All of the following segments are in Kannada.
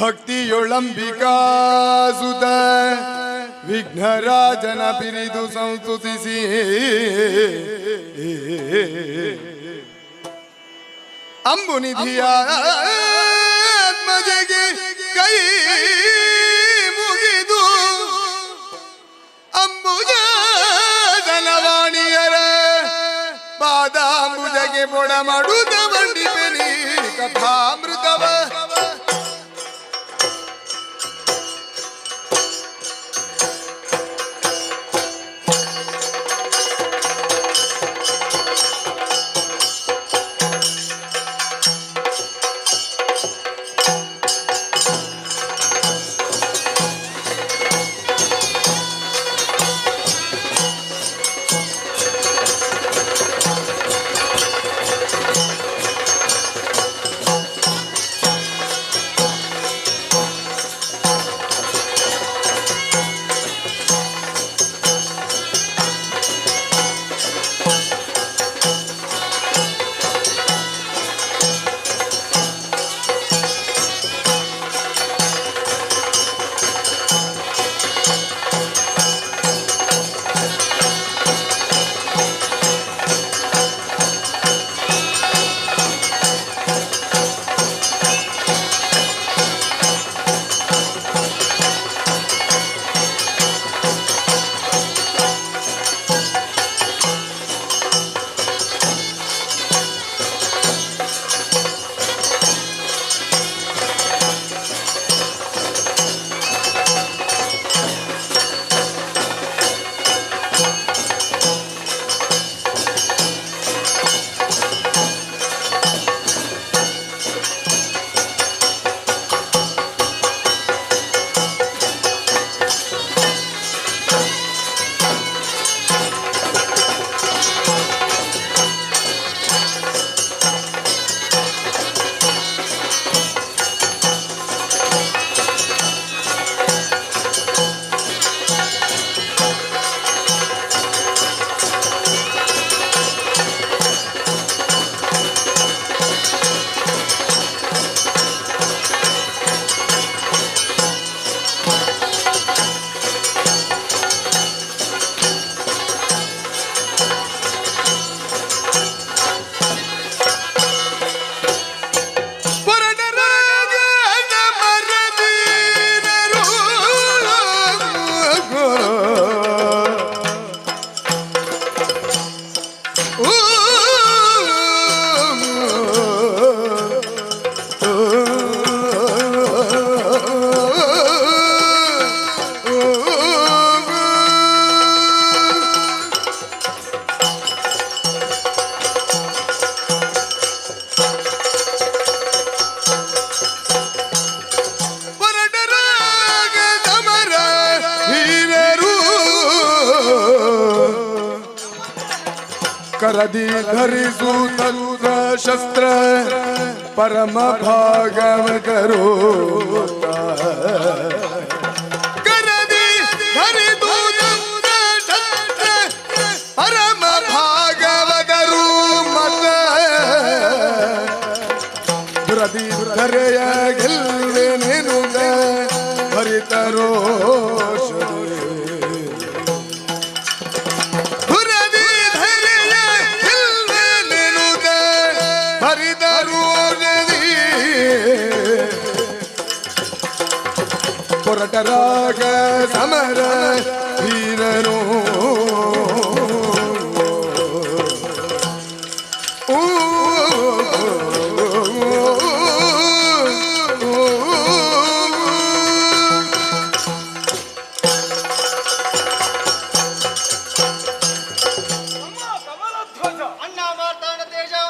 ಭಕ್ತಿಯೊಳಂಬಿಕಾ ಸುತ ವಿಘ್ನರಾಜನ ಪಿರಿದು ಸಂಸ್ತುತಿಸಿ ಅಂಬುನಿಧಿಯ ಆತ್ಮಜೆಗೆ ಕೈ ಮುಗಿದು ಅಂಬುಜ ಜನವಾಣಿಯರ ಪಾದಾಂಬುಜಗೆ ಬೊಡ ಮಾಡುತ್ತ ಬಂಡಿಪೆನಿ ಕಥಾಮೃತವ करदी धरिसूत शस्त्र परम भागव करो करदी धरिसूत शस्त्र परम भागव करो मत दुरदी धರೆಯ ಗೆಲ್ವೆನೆನು ಹರಿತರೋ ಹೊರಟರಾಗ ಸಮರ ವೀರನು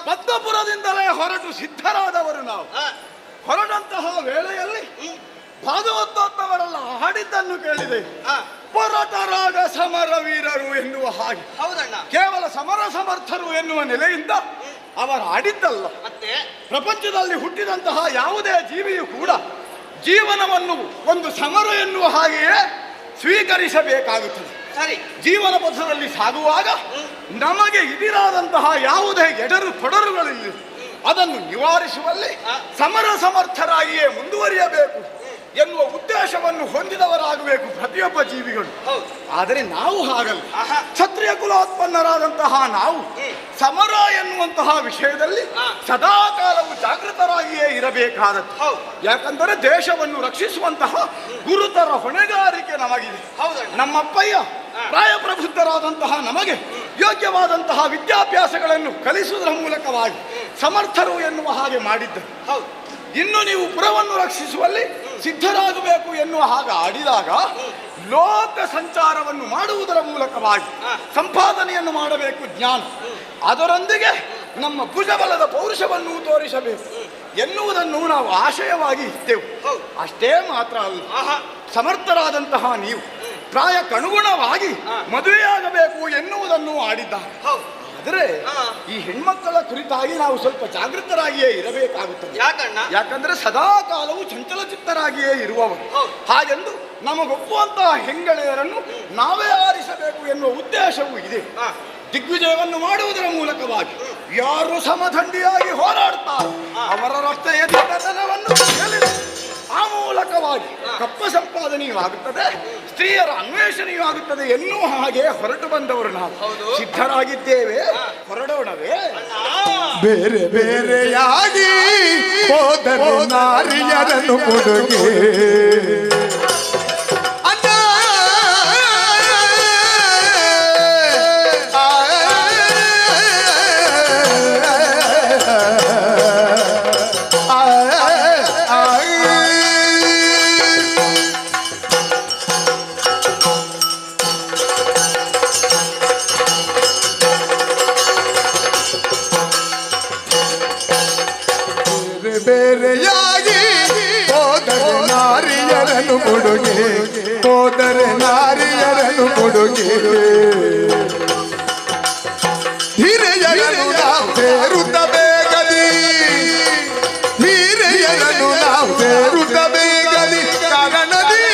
ಪದ್ಮಪುರದಿಂದಲೇ ಹೊರಟು ಸಿದ್ಧರಾದವರು ನಾವು. ಹೊರಟಂತಹ ವೇಳೆಯಲ್ಲಿ ಭಾಗವತೋತ್ತವರೆಲ್ಲ ಹಾಡಿದ್ದನ್ನು ಕೇಳಿದೆ. ಹೊರಟರಾಗ ಸಮರ ವೀರರು ಎನ್ನುವ ಹಾಗೆ ಕೇವಲ ಸಮರ ಸಮರ್ಥರು ಎನ್ನುವ ನೆಲೆಯಿಂದ ಅವರು ಆಡಿದ್ದಲ್ಲ, ಪ್ರಪಂಚದಲ್ಲಿ ಹುಟ್ಟಿದಂತಹ ಯಾವುದೇ ಜೀವಿಯು ಕೂಡ ಜೀವನವನ್ನು ಒಂದು ಸಮರ ಎನ್ನುವ ಹಾಗೆಯೇ ಸ್ವೀಕರಿಸಬೇಕಾಗುತ್ತದೆ. ಸರಿ, ಜೀವನ ಪಥದಲ್ಲಿ ಸಾಗುವಾಗ ನಮಗೆ ಇದಿರಾದಂತಹ ಯಾವುದೇ ಎಡರು ತೊಡರುಗಳಿಲ್ಲ, ಅದನ್ನು ನಿವಾರಿಸುವಲ್ಲಿ ಸಮರ ಸಮರ್ಥರಾಗಿಯೇ ಮುಂದುವರಿಯಬೇಕು. ಎನ್ನುವ ಉದ್ದೇಶವನ್ನು ಹೊಂದಿದವರಾಗಬೇಕು ಪ್ರತಿಯೊಬ್ಬ ಜೀವಿಗಳು. ಆದರೆ ನಾವು ಹಾಗಲ್ಲ. ಕ್ಷತ್ರಿಯ ಕುಲೋತ್ಪನ್ನರಾದಂತಹ ನಾವು ಸಮರ ಎನ್ನುವಂತಹ ವಿಷಯದಲ್ಲಿ ಸದಾ ಕಾಲವು ಜಾಗೃತರಾಗಿಯೇ ಇರಬೇಕಾದದ್ದು. ಯಾಕಂದರೆ ದೇಶವನ್ನು ರಕ್ಷಿಸುವಂತಹ ಗುರುತರ ಹೊಣೆಗಾರಿಕೆ ನಮಗಿದೆ. ನಮ್ಮಪ್ಪಯ್ಯ ಪ್ರಾಯಪ್ರಬುದ್ಧರಾದಂತಹ ನಮಗೆ ಯೋಗ್ಯವಾದಂತಹ ವಿದ್ಯಾಭ್ಯಾಸಗಳನ್ನು ಕಲಿಸುವುದರ ಮೂಲಕವಾಗಿ ಸಮರ್ಥರು ಎನ್ನುವ ಹಾಗೆ ಮಾಡಿದ್ದರು. ಇನ್ನು ನೀವು ಪುರವನ್ನು ರಕ್ಷಿಸುವಲ್ಲಿ ಸಿದ್ಧರಾಗಬೇಕು ಎನ್ನುವ ಹಾಗೆ ಆಡಿದಾಗ ಲೋಕ ಸಂಚಾರವನ್ನು ಮಾಡುವುದರ ಮೂಲಕವಾಗಿ ಸಂಪಾದನೆಯನ್ನು ಮಾಡಬೇಕು ಜ್ಞಾನ, ಅದರೊಂದಿಗೆ ನಮ್ಮ ಭುಜಬಲದ ಪೌರುಷವನ್ನು ತೋರಿಸಬೇಕು ಎನ್ನುವುದನ್ನು ನಾವು ಆಶಯವಾಗಿ ಇದ್ದೆವು. ಅಷ್ಟೇ ಮಾತ್ರ ಅಲ್ಲ, ಸಮರ್ಥರಾದಂತಹ ನೀವು ಪ್ರಾಯಕ್ಕನುಗುಣವಾಗಿ ಮದುವೆಯಾಗಬೇಕು ಎನ್ನುವುದನ್ನು ಆಡಿದ್ದಾರೆ. ಆದರೆ ಈ ಹೆಣ್ಮಕ್ಕಳ ಕುರಿತಾಗಿ ನಾವು ಸ್ವಲ್ಪ ಜಾಗೃತರಾಗಿಯೇ ಇರಬೇಕಾಗುತ್ತದೆ. ಯಾಕಂದ್ರೆ ಸದಾ ಕಾಲವು ಚಂಚಲಚಿತ್ತರಾಗಿಯೇ ಇರುವವರು. ಹಾಗೆಂದು ನಮಗೊಪ್ಪುವಂತಹ ಹೆಂಗಳೆಯರನ್ನು ನಾವೇ ಆರಿಸಬೇಕು ಎನ್ನುವ ಉದ್ದೇಶವೂ ಇದೆ. ದಿಗ್ವಿಜಯವನ್ನು ಮಾಡುವುದರ ಮೂಲಕವಾಗಿ ಯಾರು ಸಮದಂಡಿಯಾಗಿ ಹೋರಾಡುತ್ತಾರೆ ಅವರ ರಕ್ತ ಎದೆತನವನ್ನು ಆ ಮೂಲಕವಾಗಿ ಕಪ್ಪ ಸಂಪಾದನೆಯೂ ಆಗುತ್ತದೆ, ಸ್ತ್ರೀಯರ ಅನ್ವೇಷಣೆಯೂ ಆಗುತ್ತದೆ ಎನ್ನುವ ಹಾಗೆ ಹೊರಟು ಬಂದವರು ನಾವು. ಸಿದ್ಧರಾಗಿದ್ದೇವೆ, ಹೊರಡೋಣವೇ? ಬೇರೆ ಬೇರೆಯಾಗಿ ಹೋದರೆ ನಾರಿಯರನ್ನು ಕೊಡುಗೆ ಬೇರೆಯಾಗಿ ಹೋದರೆ ನಾರಿಯರನ್ನು ಕೊಡುಗೆ, ಹೋದರೆ ನಾರಿಯರನ್ನು ಕೊಡುಗೆ. ಹಿರಿಯರನ್ನು ನಾವು ಸೇರುತ್ತ ಬೇಗದಿ, ಹಿರಿಯರನ್ನು ನಾವು ಸೇರುತ್ತ ಬೇಗದಿ, ಕಾರಣದಿ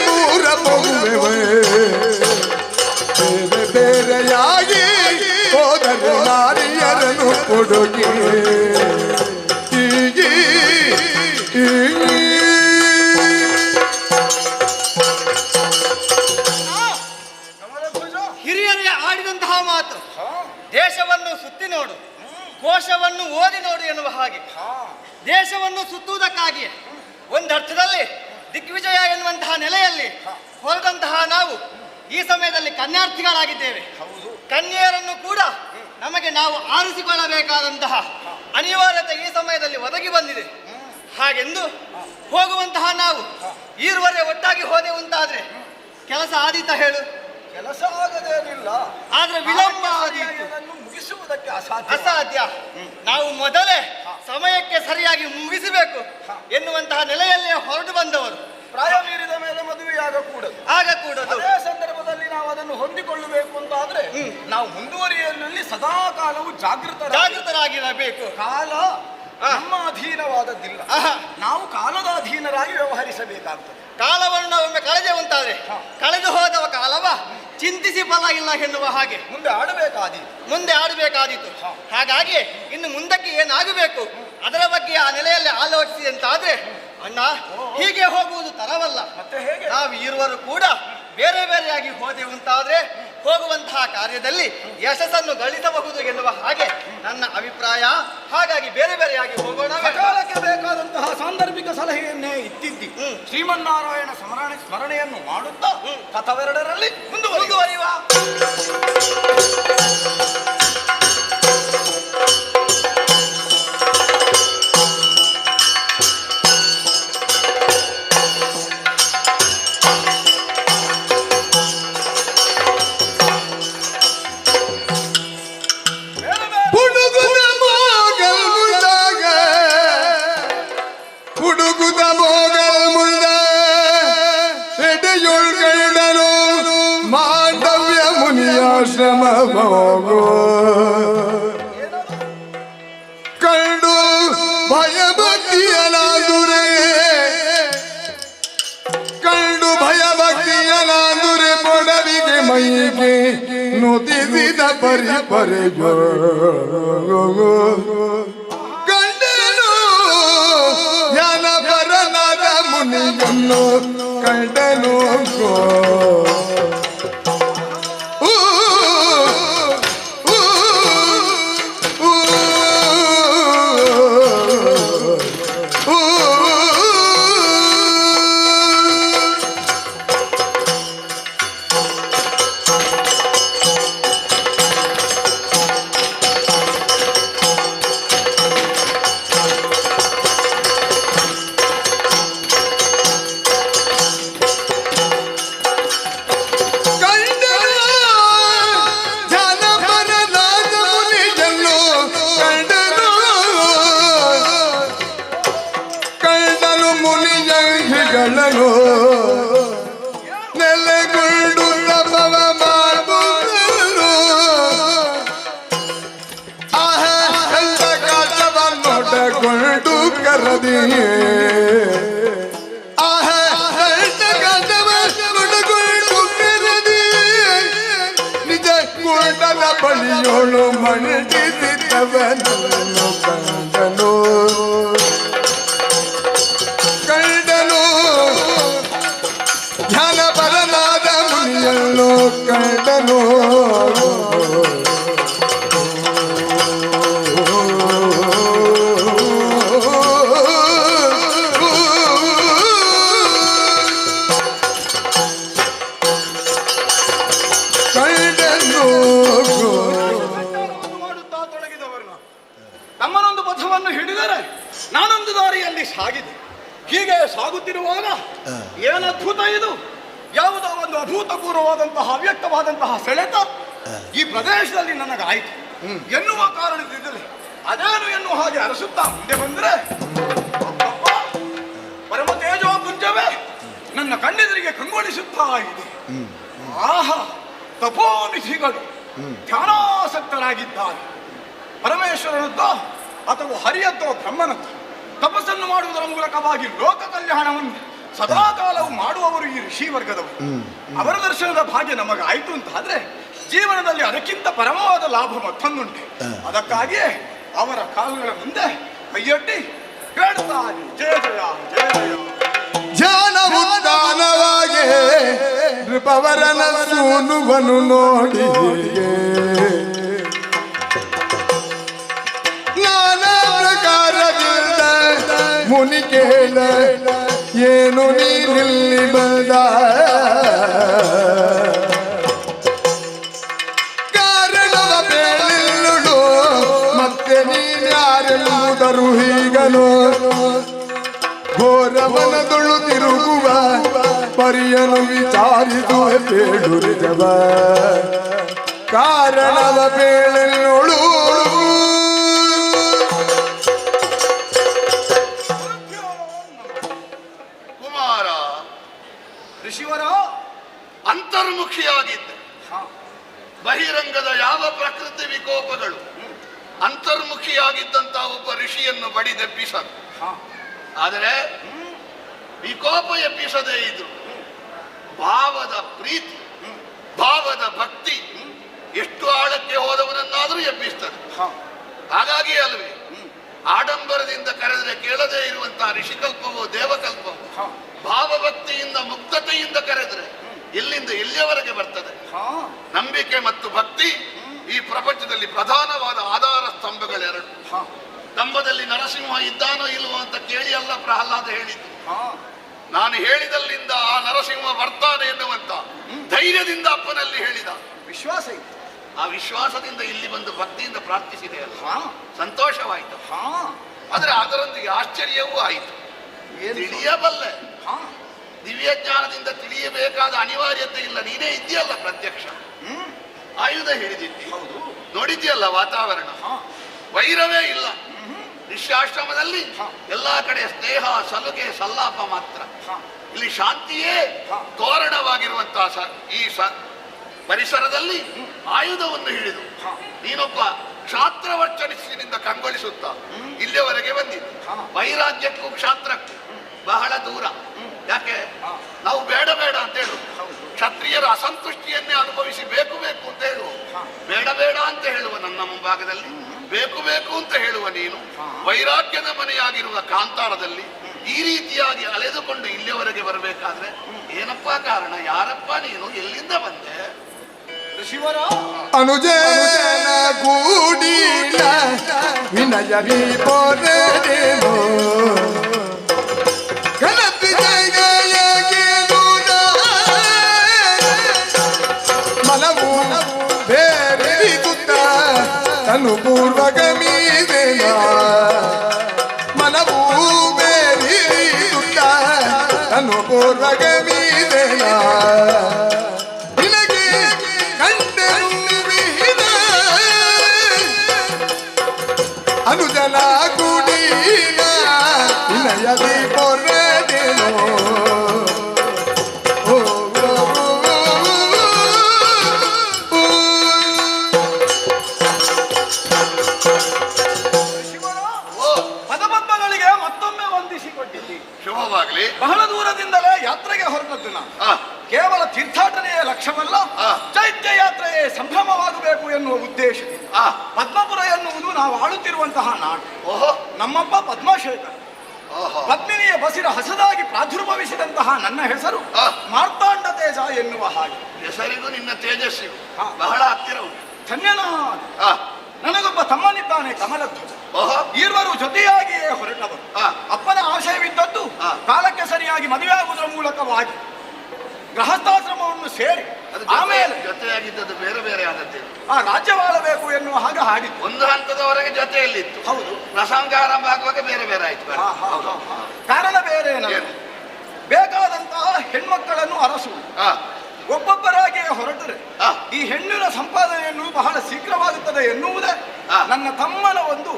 ಮೂರ ಪೊಗುವೆ. ಬೇರೆ ಬೇರೆಯಾಗಿ ಹೋದರೆ ನಾರಿಯರನ್ನು ಕೊಡುಗೆ. ಹಿರಿಯರಿಗೆ ಆಡಿದಂತಹ ಮಾತು ದೇಶವನ್ನು ಸುತ್ತಿ ನೋಡು, ಕೋಶವನ್ನು ಓದಿ ನೋಡು ಎನ್ನುವ ಹಾಗೆ ದೇಶವನ್ನು ಸುತ್ತುವುದಕ್ಕಾಗಿ ಒಂದರ್ಥದಲ್ಲಿ ದಿಗ್ವಿಜಯ ಎನ್ನುವಂತಹ ನೆಲೆಯಲ್ಲಿ ಹೊರದಂತಹ ನಾವು ಈ ಸಮಯದಲ್ಲಿ ಕನ್ಯಾರ್ಥಿಗಳಾಗಿದ್ದೇವೆ. ಕನ್ಯೆಯರನ್ನು ಕೂಡ ನಮಗೆ ನಾವು ಆರಿಸಿಕೊಳ್ಳಬೇಕಾದಂತಹ ಅನಿವಾರ್ಯತೆ ಈ ಸಮಯದಲ್ಲಿ ಒದಗಿ ಬಂದಿದೆ. ಹಾಗೆಂದು ಹೋಗುವಂತಹ ನಾವು ಈರುವರೆ ಒಟ್ಟಾಗಿ ಹೋದೆವುಂತಾದ್ರೆ ಕೆಲಸ ಆದೀತ ಹೇಳು? ಕೆಲಸ ಆಗದೇನಿಲ್ಲ, ಆದ್ರೆ ವಿಳಂಬ ಆದೀತು, ಮುಗಿಸುವುದಕ್ಕೆ ಅಸಾಧ್ಯ. ನಾವು ಮೊದಲೇ ಸಮಯಕ್ಕೆ ಸರಿಯಾಗಿ ಮುಗಿಸಬೇಕು ಎನ್ನುವಂತಹ ನೆಲೆಯಲ್ಲೇ ಹೊರಟು ಬಂದವರು. ಪ್ರಾಯ ಮೀರಿದ ಮೇಲೆ ಮದುವೆಯಾಗಕೂಡದು. ಅದೇ ಸಂದರ್ಭದಲ್ಲಿ ನಾವು ಅದನ್ನು ಹೊಂದಿಕೊಳ್ಳಬೇಕು ಅಂತ ಆದ್ರೆ ನಾವು ಮುಂದುವರಿಯಲ್ಲಿ ಸದಾ ಕಾಲವು ಜಾಗೃತರಾಗಿರಬೇಕು. ಕಾಲ ನಮ್ಮ ಅಧೀನವಾದದ್ದಿಲ್ಲ, ನಾವು ಕಾಲದ ಅಧೀನರಾಗಿ ವ್ಯವಹರಿಸಬೇಕಾಗ್ತದೆ. ಕಾಲವನ್ನು ಒಮ್ಮೆ ಕಳೆದೆವಂತಾದ್ರೆ ಕಳೆದು ಹೋದವ ಕಾಲವ ಚಿಂತಿಸಿ ಫಲ ಇಲ್ಲ ಎನ್ನುವ ಹಾಗೆ ಮುಂದೆ ಆಡಬೇಕಾದೀತು. ಹಾಗಾಗಿ ಇನ್ನು ಮುಂದಕ್ಕೆ ಏನಾಗಬೇಕು ಅದರ ಬಗ್ಗೆ ಆ ನೆಲೆಯಲ್ಲಿ ಆಲೋಚಿಸಿ ಅಂತಾದ್ರೆ ಅಣ್ಣ ಹೀಗೆ ಹೋಗುವುದು ತರವಲ್ಲ. ಮತ್ತೆ ಹೇಗೆ? ನಾವು ಇರುವರು ಕೂಡ ಬೇರೆ ಬೇರೆಯಾಗಿ ಹೋದೆವಂತಾದ್ರೆ ಹೋಗುವಂತಹ ಕಾರ್ಯದಲ್ಲಿ ಯಶಸ್ಸನ್ನು ಗಳಿಸಬಹುದು ಎನ್ನುವ ಹಾಗೆ ನನ್ನ ಅಭಿಪ್ರಾಯ. ಹಾಗಾಗಿ ಬೇರೆ ಬೇರೆಯಾಗಿ ಹೋಗೋಣ. ಸಕಾಲಕ್ಕೆ ಬೇಕಾದಂತಹ ಸಾಂದರ್ಭಿಕ ಸಲಹೆಯನ್ನೇ ಇತ್ತಿದ್ದಿ ಶ್ರೀಮನ್ನಾರಾಯಣ ಸ್ಮರಣೆಯನ್ನು ಮಾಡುತ್ತಾ ಕಥವೆರಡರಲ್ಲಿ ಮುಂದುವರಿಯುವ. ಕಂಡು ಭಯಭಕ್ತಿಯನಾದುರೆ, ಕಂಡು ಭಯಭಕ್ತಿಯನಾದುರೆ ಪೊಡವಿಗೆ ಮೈಗೆ ನುತಿಸಿದ ಪರಿಪರೆಯೋ ಗಂಡನು ಜ್ಞಾನ ಪರನಾದ ಮುನ್ನ ಮುನಿಯನ್ನು ಕಂಡನು ನೆಲೆಗೊಂಡು ತಪವ ಮಾಡುವುದು ಕಾಟವನ್ನೊಡಗೊಂಡು ಕರದಿಯೇ ಕಾಟವನ್ನೊಡಗೊಂಡು ಕರದಿಯೇ ನಿಜ ಕೂಟದ ಬಳಿಯೋಳು ಮಂಡಿಸಿದವನನ್ನು ಕಂಡನು ಧ್ಯಾನಪರನಾದ ಮುನಿಯನ್ನು ಕಂಡನು ಮಾಡುತ್ತಾ ತೊಡಗಿದವರು ತಮ್ಮನೊಂದು ಪಥವನ್ನು ಹಿಡಿದರೆ ನಾನೊಂದು ದಾರಿಯಲ್ಲಿ ಸಾಗಿದೆ. ಹೀಗೆ ಸಾಗುತ್ತಿರುವಾಗ ಏನು ಅದ್ಭುತ ಇದು! ಯಾವುದೋ ಒಂದು ಅಭೂತಪೂರ್ವವಾದಂತಹ ಅವ್ಯಕ್ತವಾದಂತಹ ಸೆಳೆತ ಈ ಪ್ರದೇಶದಲ್ಲಿ ನನಗಾಯಿತು ಎನ್ನುವ ಕಾರಣದಿಂದಲೇ ಅದೇನು ಎನ್ನುವ ಹಾಗೆ ಅರಸುತ್ತಾ ಮುಂದೆ ಬಂದರೆ ಪರಮ ತೇಜೋ ಪುಂಜವೇ ನನ್ನ ಕಣ್ಣೆದುರಿಗೆ ಕಂಗೊಳಿಸುತ್ತಾ ಇದೆ. ಆಹಾ, ತಪೋನಿಧಿಗಳು ಧ್ಯಾನಾಸಕ್ತರಾಗಿದ್ದಾರೆ. ಪರಮೇಶ್ವರನದ್ದೋ ಅಥವಾ ಹರಿಯದ್ದೋ ಬ್ರಹ್ಮನದ್ದು ತಪಸ್ಸನ್ನು ಮಾಡುವುದರ ಮೂಲಕವಾಗಿ ಲೋಕ ಕಲ್ಯಾಣವನ್ನು ಸದಾಕಾಲವು ಮಾಡುವವರು ಈ ಋಷಿ ವರ್ಗದವರು. ಅವರ ದರ್ಶನದ ಭಾಗ್ಯ ನಮಗಾಯಿತು ಅಂತ ಆದ್ರೆ ಜೀವನದಲ್ಲಿ ಅದಕ್ಕಿಂತ ಪರಮವಾದ ಲಾಭ ಮತ್ತೊಂದುಂಟೆ. ಅದಕ್ಕಾಗಿಯೇ ಅವರ ಕಾಲುಗಳ ಮುಂದೆ ಕೈಯೊಡ್ಡಿ ಬೇಡ್ತಾನೆ, ಜಯ ಜಯ ಜಯ ಜಯ. ಧ್ಯಾನವುದ್ದಾನವಾಗಿ ನೃಪವರನ ಸೂನುವನು ನೋಡಿ ನಾನಾ ಪ್ರಕಾರದಿಂದ ಮುನಿ ಕೇಳ ಏನು ನೀನಿಲ್ಲಿ ಬಂದ ಕಾರಣವ ಬೇಳಿಲ್ಲುಡು ಮತ್ತೆ ನೀನ್ಯಾರೆಂಬುದರು ಹೀಗನು ಘೋರವನದೊಳು ತಿರುಗುವ ಪರಿಯನು ವಿಚಾರಿಸುವ ಬೇಡುರಿದವ ಕಾರಣವ ಬೇಳೆನ್ನೋಳು ಕುಮಾರ ಋಷಿವರ ಅಂತರ್ಮುಖಿಯಾಗಿದ್ದೆ. ಬಹಿರಂಗದ ಯಾವ ಪ್ರಕೃತಿ ವಿಕೋಪಗಳು ಅಂತರ್ಮುಖಿಯಾಗಿದ್ದಂತ ಒಬ್ಬ ಋಷಿಯನ್ನು ಬಡಿದೆಬ್ಬಿಸದು. ಆದರೆ ವಿಕೋಪ ಎಬ್ಬಿಸದೇ ಇದ್ರು ಭಾವದ ಪ್ರೀತಿ, ಭಾವದ ಭಕ್ತಿ ಎಷ್ಟು ಆಳಕ್ಕೆ ಹೋದವನನ್ನಾದರೂ ಎಬ್ಬಿಸ್ತದೆ. ಹಾಗಾಗಿ ಅಲ್ವೇ ಆಡಂಬರದಿಂದ ಕರೆದರೆ ಕೇಳದೇ ಇರುವಂತಹ ಋಷಿಕಲ್ಪವೋ ದೇವಕಲ್ಪವೋ ಭಾವಭಕ್ತಿಯಿಂದ ಮುಕ್ತತೆಯಿಂದ ಕರೆದರೆ ಎಲ್ಲಿಂದ ಎಲ್ಲಿಯವರೆಗೆ ಬರ್ತದೆ. ನಂಬಿಕೆ ಮತ್ತು ಭಕ್ತಿ ಈ ಪ್ರಪಂಚದಲ್ಲಿ ಪ್ರಧಾನವಾದ ಆಧಾರ ಸ್ತಂಭಗಳೆರಡು. ಸ್ತಂಭದಲ್ಲಿ ನರಸಿಂಹ ಇದ್ದಾನೋ ಇಲ್ವೋ ಅಂತ ಕೇಳಿ ಅಲ್ಲ ಪ್ರಹ್ಲಾದ ಹೇಳಿದ್ದು. ನಾನು ಹೇಳಿದಲ್ಲಿಂದ ಆ ನರಸಿಂಹ ಬರ್ತಾನೆ ಎನ್ನುವಂತ ಧೈರ್ಯದಿಂದ ಅಪ್ಪನಲ್ಲಿ ಹೇಳಿದ. ವಿಶ್ವಾಸ ಇತ್ತು. ಆ ವಿಶ್ವಾಸದಿಂದ ಇಲ್ಲಿ ಬಂದು ಭಕ್ತಿಯಿಂದ ಪ್ರಾರ್ಥಿಸಿದೆ ಅಲ್ಲ, ಸಂತೋಷವಾಯಿತು. ಆದರೆ ಅದರೊಂದಿಗೆ ಆಶ್ಚರ್ಯವೂ ಆಯಿತು. ತಿಳಿಯಬಲ್ಲೆ, ದಿವ್ಯ ಜ್ಞಾನದಿಂದ ತಿಳಿಯಬೇಕಾದ ಅನಿವಾರ್ಯತೆ ಇಲ್ಲ. ನೀನೇ ಇದೆಯಲ್ಲ ಪ್ರತ್ಯಕ್ಷ. ಆಯುಧ ಹಿಡಿದಿದ್ದಿ, ನೋಡಿದ್ಯಲ್ಲ ವಾತಾವರಣ, ವೈರವೇ ಇಲ್ಲ. ಋಷ್ಯಾಶ್ರಮದಲ್ಲಿ ಎಲ್ಲಾ ಕಡೆ ಸ್ನೇಹ, ಸಲುಗೆ, ಸಲ್ಲಾಪ ಮಾತ್ರ. ಇಲ್ಲಿ ಶಾಂತಿಯೇ ತೋರಣವಾಗಿರುವಂತಹ ಈ ಪರಿಸರದಲ್ಲಿ ಆಯುಧವನ್ನು ಹಿಡಿದು ನೀನೊಬ್ಬ ಕ್ಷಾತ್ರವರ್ಚನಿಸಿನಿಂದ ಕಂಗೊಳಿಸುತ್ತಾ ಇಲ್ಲಿಯವರೆಗೆ ಬಂದಿದ್ದು. ವೈರಾಗ್ಯಕ್ಕೂ ಕ್ಷಾತ್ರಕ್ಕೂ ಬಹಳ ದೂರ. ಯಾಕೆ ನಾವು ಬೇಡ ಬೇಡ ಅಂತ ಹೇಳು, ಕ್ಷತ್ರಿಯರ ಅಸಂತುಷ್ಟಿಯನ್ನೇ ಅನುಭವಿಸಿ ಬೇಕು ಬೇಕು ಅಂತ ಹೇಳುವ, ಬೇಡ ಬೇಡ ಅಂತ ಹೇಳುವ ನನ್ನ ಮುಂಭಾಗದಲ್ಲಿ ಬೇಕು ಬೇಕು ಅಂತ ಹೇಳುವ ನೀನು ವೈರಾಗ್ಯದ ಮನೆಯಾಗಿರುವ ಕಾಂತಾರದಲ್ಲಿ ಈ ರೀತಿಯಾಗಿ ಅಲೆದುಕೊಂಡು ಇಲ್ಲಿಯವರೆಗೆ ಬರಬೇಕಾದ್ರೆ ಏನಪ್ಪ ಕಾರಣ? ಯಾರಪ್ಪ ನೀನು? ಎಲ್ಲಿಂದ ಬಂದೆ? ಶಿವರ ಅನುಜನ ಕೂಡಿನ ವಿನಯ ಪೊರೆದೇನೋ ಕನಪಿ ಮನವು ಬೇರೆರಿಗುತ್ತ ಅನುಪೂರ್ವಕ ಮೀದೇನ ಮನವು ಬೇರೆರಿಗುತ್ತ ಅನುಪೂರ್ವಕ ಮೀದೇನ ಅನುಜನ ಕುಡೀನ ವಿನಯದಿ ಪೊರೆದೇನೋ ಪದಪದ್ಮಗಳಿಗೆ ಮತ್ತೊಮ್ಮೆ ವಂದಿಸಿಕೊಟ್ಟಿದ್ದಿ. ಶುಭವಾಗ್ಲಿ. ಬಹಳ ದೂರದಿಂದಲೇ ಯಾತ್ರೆಗೆ ಹೊರಟದ್ದು ನಾನು. ಕೇವಲ ತೀರ್ಥಾಟನೆಯ ಲಕ್ಷ್ಯವಲ್ಲ, ಚೈತ್ಯ ಯಾತ್ರೆಯೇ ಸಂಭ್ರಮವಾಗಬೇಕು ಎನ್ನುವ ಉದ್ದೇಶದಿಂದ. ಪದ್ಮಪುರ ಎನ್ನುವುದು ನಾವು ಆಳುತ್ತಿರುವಂತಹ ನಾಡು. ನಮ್ಮಪ್ಪ ಪದ್ಮಶೇಖರ. ಪದ್ಮಿನಿಯ ಬಸಿರ ಹಸದಾಗಿ ಪ್ರಾದುರ್ಭವಿಸಿದಂತಹ ನನ್ನ ಹೆಸರು ಮಾರ್ತಾಂಡ ತೇಜ ಎನ್ನುವ ಹಾಗೆ. ಹೆಸರಿಗೂ ನಿನ್ನ ತೇಜಸ್ಸಿಗೂ ಬಹಳ ಹತ್ತಿರ ಉಂಟು. ಧನ್ಯನಾದ. ನನಗೊಬ್ಬ ತಮ್ಮನಿದ್ದಾನೆ, ಕಮಲಧ್ವಜ. ಇರುವರು ಜೊತೆಯಾಗಿಯೇ ಹೊರಟವರು. ಅಪ್ಪನ ಆಶಯವಿದ್ದದ್ದು ಕಾಲಕ್ಕೆ ಸರಿಯಾಗಿ ಮದುವೆಯಾಗುವುದರ ಮೂಲಕವಾಗಿ ಗೃಹಸ್ಥಾಶ್ರಮವನ್ನು ಸೇರಿ ಆಮೇಲೆ ಜೊತೆಯಾಗಿದ್ದದ್ದು ಬೇರೆ ಬೇರೆ ಆದದ್ದು. ಆ ರಾಜ್ಯವಾಳಬೇಕು ಎನ್ನುವ ಹಾಗೆ ಹಾಡಿದ್ದು. ಒಂದು ಹಂತದವರೆಗೆ ಜೊತೆಯಲ್ಲಿತ್ತು. ಹೌದು. ಪ್ರಸಂಗ ಆರಂಭ ಆಗುವಾಗ ಬೇರೆ ಬೇರೆ ಆಯ್ತು. ಕಾರಣ ಬೇರೆ ಬೇಕಾದಂತಹ ಹೆಣ್ಮಕ್ಕಳನ್ನು ಅರಸುವುದು. ಒಬ್ಬೊಬ್ಬರಾಗಿಯೇ ಹೊರಟರೆ ಈ ಹೆಣ್ಣಿನ ಸಂಪಾದನೆಯನ್ನು ಬಹಳ ಶೀಘ್ರವಾಗುತ್ತದೆ ಎನ್ನುವುದೇ ನನ್ನ ತಮ್ಮನ ಒಂದು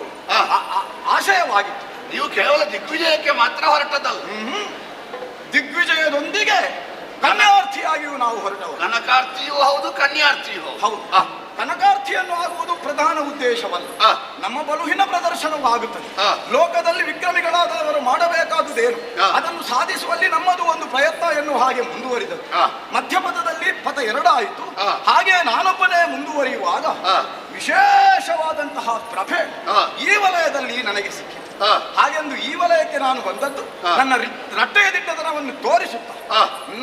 ಆಶಯವಾಗಿತ್ತು. ನೀವು ಕೇವಲ ದಿಗ್ವಿಜಯಕ್ಕೆ ಮಾತ್ರ ಹೊರಟದಲ್ಲ, ದಿಗ್ವಿಜಯದೊಂದಿಗೆ ಕನ್ಯಾರ್ಥಿಯಾಗಿಯೂ ನಾವು ಹೊರಟವು. ಕನಕಾರ್ಥಿಯೂ ಹೌದು, ಕನ್ಯಾರ್ಥಿಯೂ ಹೌದು. ಕನಕಾರ್ಥಿಯನ್ನು ಆಗುವುದು ಪ್ರಧಾನ ಉದ್ದೇಶವಲ್ಲ, ನಮ್ಮ ಬಲುಹಿನ ಪ್ರದರ್ಶನವಾಗುತ್ತದೆ. ಲೋಕದಲ್ಲಿ ವಿಕ್ರಮಿಗಳಾದವರು ಮಾಡಬೇಕಾದುದೇನು ಅದನ್ನು ಸಾಧಿಸುವಲ್ಲಿ ನಮ್ಮದು ಒಂದು ಪ್ರಯತ್ನ ಎನ್ನುವ ಹಾಗೆ ಮುಂದುವರಿದದ್ದು. ಮಧ್ಯಪಥದಲ್ಲಿ ಪಥ 2 ಆಯಿತು. ಹಾಗೆ ನಾನೊಬ್ಬನೇ ಮುಂದುವರಿಯುವಾಗ ವಿಶೇಷವಾದಂತಹ ಪ್ರಭೆ ಈ ವಲಯದಲ್ಲಿ ನನಗೆ ಸಿಕ್ಕಿತು. ಹಾಗೆಂದು ಈ ವಲಯಕ್ಕೆ ನಾನು ಬಂದದ್ದು ನನ್ನ ರಟ್ಟೆಯ ದಿಟ್ಟತನವನ್ನು ತೋರಿಸುತ್ತಾ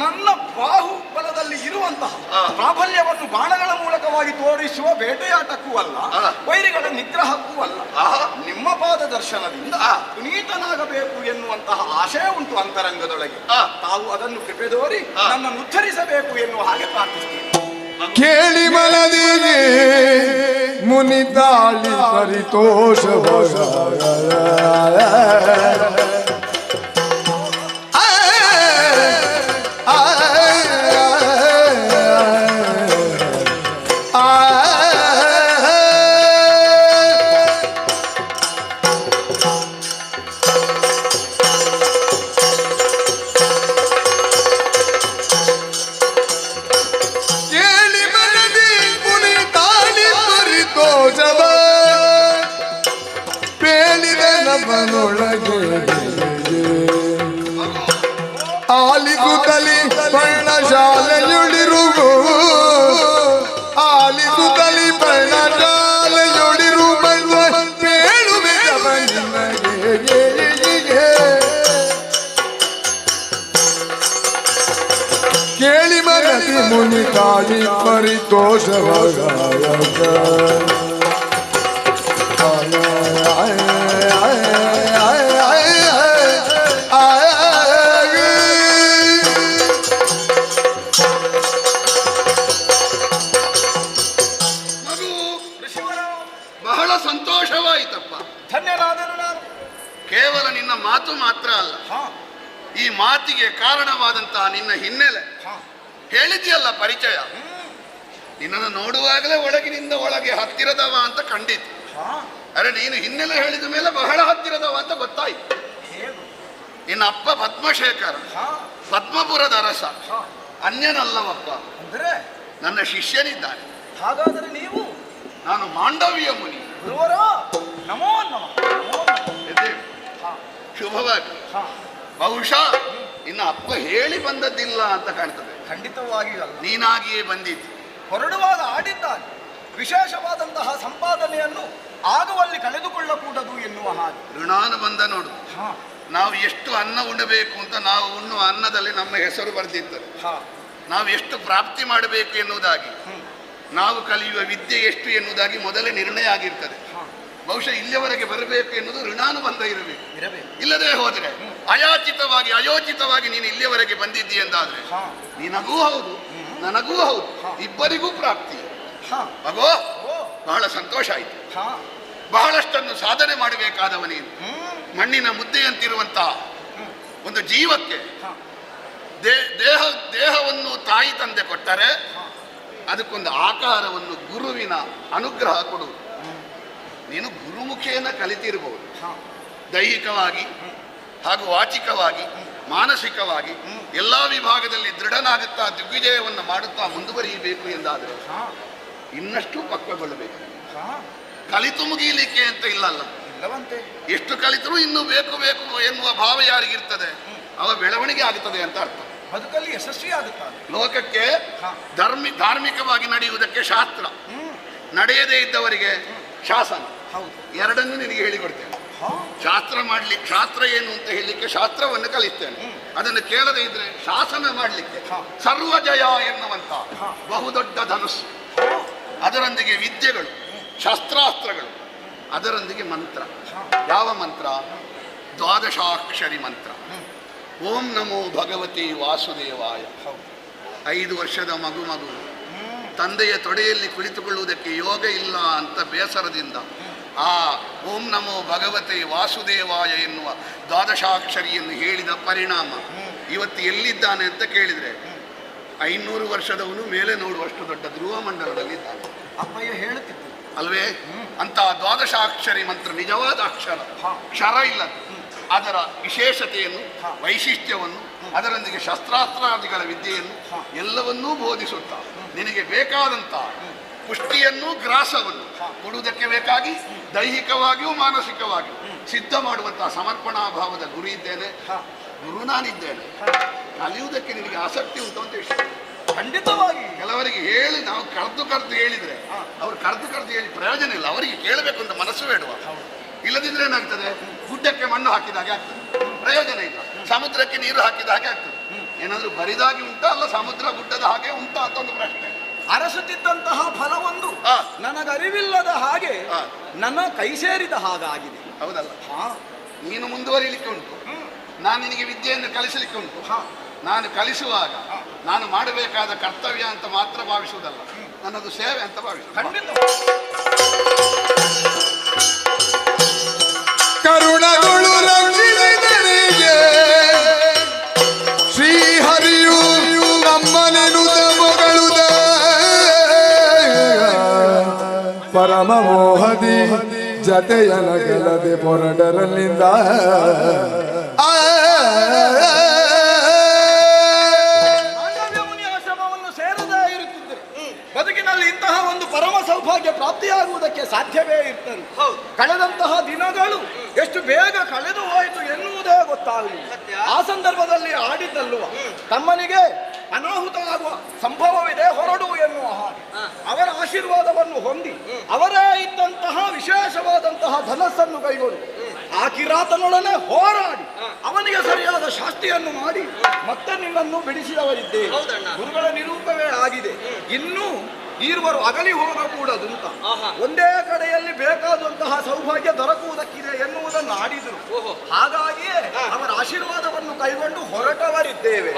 ನನ್ನ ಬಾಹುಬಲದಲ್ಲಿ ಇರುವಂತಹ ಪ್ರಾಬಲ್ಯವನ್ನು ಬಾಣಗಳ ಮೂಲಕವಾಗಿ ತೋರಿಸುವ ಬೇಟೆಯಾಟಕ್ಕೂ ಅಲ್ಲ, ವೈರಿಗಳ ನಿಗ್ರಹಕ್ಕೂ ಅಲ್ಲ, ನಿಮ್ಮ ಪಾದ ದರ್ಶನದಿಂದ ಪುನೀತನಾಗಬೇಕು ಎನ್ನುವಂತಹ ಆಶಯ ಉಂಟು ಅಂತರಂಗದೊಳಗೆ. ತಾವು ಅದನ್ನು ಕೃಪೆ ತೋರಿ ನನ್ನನ್ನು ಉದ್ಧರಿಸಬೇಕು ಎನ್ನುವ ಹಾಗೆ ಪ್ರಾರ್ಥಿಸುತ್ತೇನೆ. ಕೇಳಿ ಮನದಿಗೆ ಮುನಿತಾಳಿ ಪರಿತೋಷ ಆಲಿಸುತ್ತಲಿ ಪರ್ಣಶಾಲೆಯುಳಿರುಗು ಆಲಿಸುತ್ತಲಿ ಪರ್ಣಶಾಲೆಯುಳಿರು ಬರುವ ಬೇಳುವೆ ನಿಮಗೆ ಕೇಳಿ ಮನದಿ ಮುನಿ ಕಾಳಿ ಪರಿತೋಷವಾಗ ಬಹಳ ಸಂತೋಷವಾಯಿತಪ್ಪ. ಧನ್ಯನಾದನು ನಾನು. ಕೇವಲ ನಿನ್ನ ಮಾತು ಮಾತ್ರ ಅಲ್ಲ, ಈ ಮಾತಿಗೆ ಕಾರಣವಾದಂತಹ ನಿನ್ನ ಹಿನ್ನೆಲೆ ಹೇಳಿದ್ಯಲ್ಲ, ಪರಿಚಯ. ನಿನ್ನನ್ನು ನೋಡುವಾಗಲೇ ಒಳಗಿನಿಂದ ಒಳಗೆ ಹತ್ತಿರದವ ಅಂತ ಕಂಡಿತು. ಅರೆ, ನೀನು ಹಿನ್ನೆಲೆ ಹೇಳಿದ ಮೇಲೆ ಬಹಳ ಹತ್ತಿರದವ ಅಂತ ಗೊತ್ತಾಯ್ತು. ನಿನ್ನ ಅಪ್ಪ ಪದ್ಮಶೇಖರ, ಪದ್ಮಪುರದ ಅರಸ, ಅನ್ಯನಲ್ಲವಪ್ಪ, ನನ್ನ ಶಿಷ್ಯನಿದ್ದಾನೆ. ಹಾಗಾದರೆ ನೀವು? ನಾನು ಮಾಂಡವ್ಯ ಮುನಿ. ಗುರುವರ ನಮೋ ನಮಃ. ಶುಭವಾಗಿ. ಬಹುಶಃ ಇನ್ನು ಅಪ್ಪ ಹೇಳಿ ಬಂದದ್ದಿಲ್ಲ ಅಂತ ಕಾಣ್ತದೆ. ಖಂಡಿತವಾಗಿ ಅಲ್ಲ, ನೀನಾಗಿಯೇ ಬಂದಿದ್ದು. ಹೊರಡುವಾಗ ಆಡಿದ್ದಾನೆ, ವಿಶೇಷವಾದಂತಹ ಸಂಪಾದನೆಯನ್ನು ಆಗುವಲ್ಲಿ ಕಳೆದುಕೊಳ್ಳಕೂಡದು ಎನ್ನುವ ಹಾಗೆ. ಋಣಾನುಬಂಧ ನೋಡು. ನಾವು ಎಷ್ಟು ಅನ್ನ ಉಣ್ಣಬೇಕು ಅಂತ ನಾವು ಉಣ್ಣುವ ಅನ್ನದಲ್ಲಿ ನಮ್ಮ ಹೆಸರು ಬರೆದಿರ್ತದೆ. ನಾವು ಎಷ್ಟು ಪ್ರಾಪ್ತಿ ಮಾಡಬೇಕು ಎನ್ನುವುದಾಗಿ, ನಾವು ಕಲಿಯುವ ವಿದ್ಯೆ ಎಷ್ಟು ಎನ್ನುವುದಾಗಿ ಮೊದಲೇ ನಿರ್ಣಯ ಆಗಿರ್ತದೆ. ಬಹುಶಃ ಇಲ್ಲಿಯವರೆಗೆ ಬರಬೇಕು ಎನ್ನುವುದು ಋಣಾನುಬಂಧ ಇರಬೇಕು. ಇಲ್ಲದೆ ಹೋದರೆ ಅಯೋಚಿತವಾಗಿ ನೀನು ಇಲ್ಲಿಯವರೆಗೆ ಬಂದಿದ್ದಿ ಎಂದಾದ್ರೆ ನಿನಗೂ ಹೌದು ನನಗೂ ಹೌದು, ಇಬ್ಬರಿಗೂ ಪ್ರಾಪ್ತಿ. ಅಗೋ ಬಹಳ ಸಂತೋಷ ಆಯಿತು. ಬಹಳಷ್ಟನ್ನು ಸಾಧನೆ ಮಾಡಬೇಕಾದವ ನೀನು. ಮಣ್ಣಿನ ಮುದ್ದೆಯಂತಿರುವಂತಹ ಒಂದು ಜೀವಕ್ಕೆ ದೇಹವನ್ನು ತಾಯಿ ತಂದೆ ಕೊಟ್ಟರೆ ಅದಕ್ಕೊಂದು ಆಕಾರವನ್ನು ಗುರುವಿನ ಅನುಗ್ರಹ ಕೊಡುವುದು. ನೀನು ಗುರುಮುಖೇನ ಕಲಿತಿರಬಹುದು. ದೈಹಿಕವಾಗಿ ಹಾಗೂ ವಾಚಿಕವಾಗಿ ಮಾನಸಿಕವಾಗಿ ಎಲ್ಲ ವಿಭಾಗದಲ್ಲಿ ದೃಢನಾಗುತ್ತಾ ದಿಗ್ವಿಜಯವನ್ನು ಮಾಡುತ್ತಾ ಮುಂದುವರಿಯಬೇಕು ಎಂದಾದರೆ ಇನ್ನಷ್ಟು ಪಕ್ವಗೊಳ್ಳಬೇಕು. ಕಲಿತು ಮುಗಿಯಲಿಕ್ಕೆ ಅಂತ ಇಲ್ಲಲ್ಲ, ಎಷ್ಟು ಕಲಿತರೂ ಇನ್ನೂ ಬೇಕು ಎನ್ನುವ ಭಾವ ಯಾರಿಗಿರ್ತದೆ ಅವ ಬೆಳವಣಿಗೆ ಆಗುತ್ತದೆ ಅಂತ ಅರ್ಥ. ಬದುಕಲ್ಲಿ ಯಶಸ್ವಿ ಆಗುತ್ತಾರೆ. ಲೋಕಕ್ಕೆ ಧಾರ್ಮಿಕವಾಗಿ ನಡೆಯುವುದಕ್ಕೆ ಶಾಸ್ತ್ರ, ನಡೆಯದೇ ಇದ್ದವರಿಗೆ ಶಾಸನ, ಎರಡನ್ನೂ ನಿನಗೆ ಹೇಳಿಕೊಡ್ತೇನೆ. ಶಾಸ್ತ್ರ ಏನು ಅಂತ ಹೇಳಲಿಕ್ಕೆ ಶಾಸ್ತ್ರವನ್ನು ಕಲಿಸ್ತೇನೆ. ಅದನ್ನು ಕೇಳದೇ ಇದ್ರೆ ಶಾಸನ ಮಾಡಲಿಕ್ಕೆ ಸರ್ವಜಯ ಎನ್ನುವಂತ ಬಹುದೊಡ್ಡ ಧನುಸ್ಸು, ಅದರೊಂದಿಗೆ ವಿದ್ಯೆಗಳು, ಶಸ್ತ್ರಾಸ್ತ್ರಗಳು, ಅದರೊಂದಿಗೆ ಮಂತ್ರ. ಯಾವ ಮಂತ್ರ? ದ್ವಾದಶಾಕ್ಷರಿ ಮಂತ್ರ. ಓಂ ನಮೋ ಭಗವತಿ ವಾಸುದೇವಾಯ. 5 ವರ್ಷದ ಮಗು ತಂದೆಯ ತೊಡೆಯಲ್ಲಿ ಕುಳಿತುಕೊಳ್ಳುವುದಕ್ಕೆ ಯೋಗ ಇಲ್ಲ ಅಂತ ಬೇಸರದಿಂದ ಆ ಓಂ ನಮೋ ಭಗವತೆ ವಾಸುದೇವಾಯ ಎನ್ನುವ ದ್ವಾದಶಾಕ್ಷರಿಯನ್ನು ಹೇಳಿದ ಪರಿಣಾಮ ಇವತ್ತು ಎಲ್ಲಿದ್ದಾನೆ ಅಂತ ಕೇಳಿದರೆ 500 ವರ್ಷದವನು ಮೇಲೆ ನೋಡುವಷ್ಟು ದೊಡ್ಡ ಧ್ರುವ ಮಂಡಲದಲ್ಲಿದ್ದಾನೆ. ಅಪ್ಪಯ್ಯ ಹೇಳುತ್ತಿದ್ದ ಅಲ್ವೇ? ಅಂತ ದ್ವಾದಶಾಕ್ಷರಿ ಮಂತ್ರ ನಿಜವಾದ ಕ್ಷರ ಇಲ್ಲ. ಅದರ ವಿಶೇಷತೆಯನ್ನು, ವೈಶಿಷ್ಟ್ಯವನ್ನು, ಅದರೊಂದಿಗೆ ಶಸ್ತ್ರಾಸ್ತ್ರಾದಿಗಳ ವಿದ್ಯೆಯನ್ನು ಎಲ್ಲವನ್ನೂ ಬೋಧಿಸುತ್ತಾ ನಿನಗೆ ಬೇಕಾದಂಥ ಪುಷ್ಟಿಯನ್ನು, ಗ್ರಾಸವನ್ನು ಕೊಡುವುದಕ್ಕೆ ಬೇಕಾಗಿ ದೈಹಿಕವಾಗಿಯೂ ಮಾನಸಿಕವಾಗಿಯೂ ಸಿದ್ಧ ಮಾಡುವಂತಹ ಸಮರ್ಪಣಾ ಭಾವದ ಗುರು ಇದ್ದೇನೆ, ಗುರು ನಾನಿದ್ದೇನೆ. ಕಲಿಯುವುದಕ್ಕೆ ನಿನಗೆ ಆಸಕ್ತಿ ಉಂಟು ಅಂತ ಇಷ್ಟ. ಖಂಡಿತವಾಗಿ ಕೆಲವರಿಗೆ ಹೇಳಿ ನಾವು ಕರೆದು ಹೇಳಿದ್ರೆ ಅವ್ರು ಕರೆದು ಹೇಳಿ ಪ್ರಯೋಜನ ಇಲ್ಲ. ಅವರಿಗೆ ಕೇಳಬೇಕು ಅಂತ ಮನಸ್ಸು ಬೇಡುವ. ಇಲ್ಲದಿದ್ರೆ ಏನಾಗ್ತದೆ? ಗುಡ್ಡಕ್ಕೆ ಮಣ್ಣು ಹಾಕಿದಾಗೆ ಆಗ್ತದೆ, ಪ್ರಯೋಜನ ಇಲ್ಲ. ಸಮುದ್ರಕ್ಕೆ ನೀರು ಹಾಕಿದ ಹಾಗೆ ಆಗ್ತದೆ. ಏನಾದ್ರೂ ಬರಿದಾಗಿ ಉಂಟಾ ಅಲ್ಲ ಸಮುದ್ರ ಗುಡ್ಡದ ಹಾಗೆ ಉಂಟಾ ಅಂತ ಒಂದು ಪ್ರಶ್ನೆ. ಅರಸುತ್ತಿದ್ದಂತಹ ಫಲವೊಂದು ನನಗರಿವಿಲ್ಲದ ಹಾಗೆ ನನ್ನ ಕೈ ಸೇರಿದ ಹಾಗಾಗಿದೆ. ಹೌದಲ್ಲ? ನೀನು ಮುಂದುವರಿಲಿಕ್ಕೆ ಉಂಟು, ನಾನು ನಿನಗೆ ವಿದ್ಯೆಯನ್ನು ಕಲಿಸಲಿಕ್ಕೆ ಉಂಟು. ನಾನು ಕಲಿಸುವಾಗ ನಾನು ಮಾಡಬೇಕಾದ ಕರ್ತವ್ಯ ಅಂತ ಮಾತ್ರ ಭಾವಿಸುವುದಲ್ಲ, ನನ್ನದು ಸೇವೆ ಅಂತ ಭಾವಿಸುವುದು. ಕರುಣಗಳು ರಕ್ಷಿಸಿದರಿಗೆ ಶ್ರೀಹರಿಯು ನಮ್ಮನೆನುದ ಮೊಗಳುದ ಪರಮ ಮೋಹದಿ ಜತೆಯನಗಲದೆ ಪೊರಡರಲ್ಲಿಂದ ಬದುಕಿನಲ್ಲಿ ಇಂತಹ ಒಂದು ಪರಮ ಸೌಭಾಗ್ಯ ಪ್ರಾಪ್ತಿಯಾಗುವುದಕ್ಕೆ ಸಾಧ್ಯವೇ ಇರ್ತದೆ. ಕಳೆದಂತಹ ದಿನಗಳು ಎಷ್ಟು ಬೇಗ ಕಳೆದು ಹೋಯಿತು ಎನ್ನುವುದೇ ಗೊತ್ತಾಗಲಿಲ್ಲ. ಆ ಸಂದರ್ಭದಲ್ಲಿ ಆಡಿದ್ದಲ್ವ ತಮ್ಮನಿಗೆ ಅನಾಹುತ ಆಗುವ ಸಂಭವವಿದೆ, ಹೊರಡು ಎನ್ನುವ ಹಾಗೆ ಅವರ ಆಶೀರ್ವಾದವನ್ನು ಹೊಂದಿ ಅವರೇ ಇದ್ದಂತಹ ವಿಶೇಷವಾದಂತಹ ಧನಸ್ಸನ್ನು ಕೈಗೊಂಡು ಆ ಕಿರಾತನೊಡನೆ ಹೋರಾಡಿ ಅವನಿಗೆ ಸರಿಯಾದ ಶಾಸ್ತಿಯನ್ನು ಮಾಡಿ ಮತ್ತೆ ನಿನ್ನನ್ನು ಬಿಡಿಸಿದವರಿದ್ದೇವೆ. ಗುರುಗಳ ನಿರೂಪವೇ ಆಗಿದೆ. ಇನ್ನೂ ಈರುವರು ಅಗಲಿ ಹೋಗಕೂಡದಂತ ಒಂದೇ ಕಡೆಯಲ್ಲಿ ಬೇಕಾದಂತಹ ಸೌಭಾಗ್ಯ ದೊರಕುವುದಕ್ಕಿದೆ ಎನ್ನುವುದನ್ನು ಆಡಿದರು. ಹಾಗಾಗಿಯೇ ಅವರ ಆಶೀರ್ವಾದವನ್ನು ಕೈಗೊಂಡು ಹೊರಟವರಿದ್ದೇವೆ.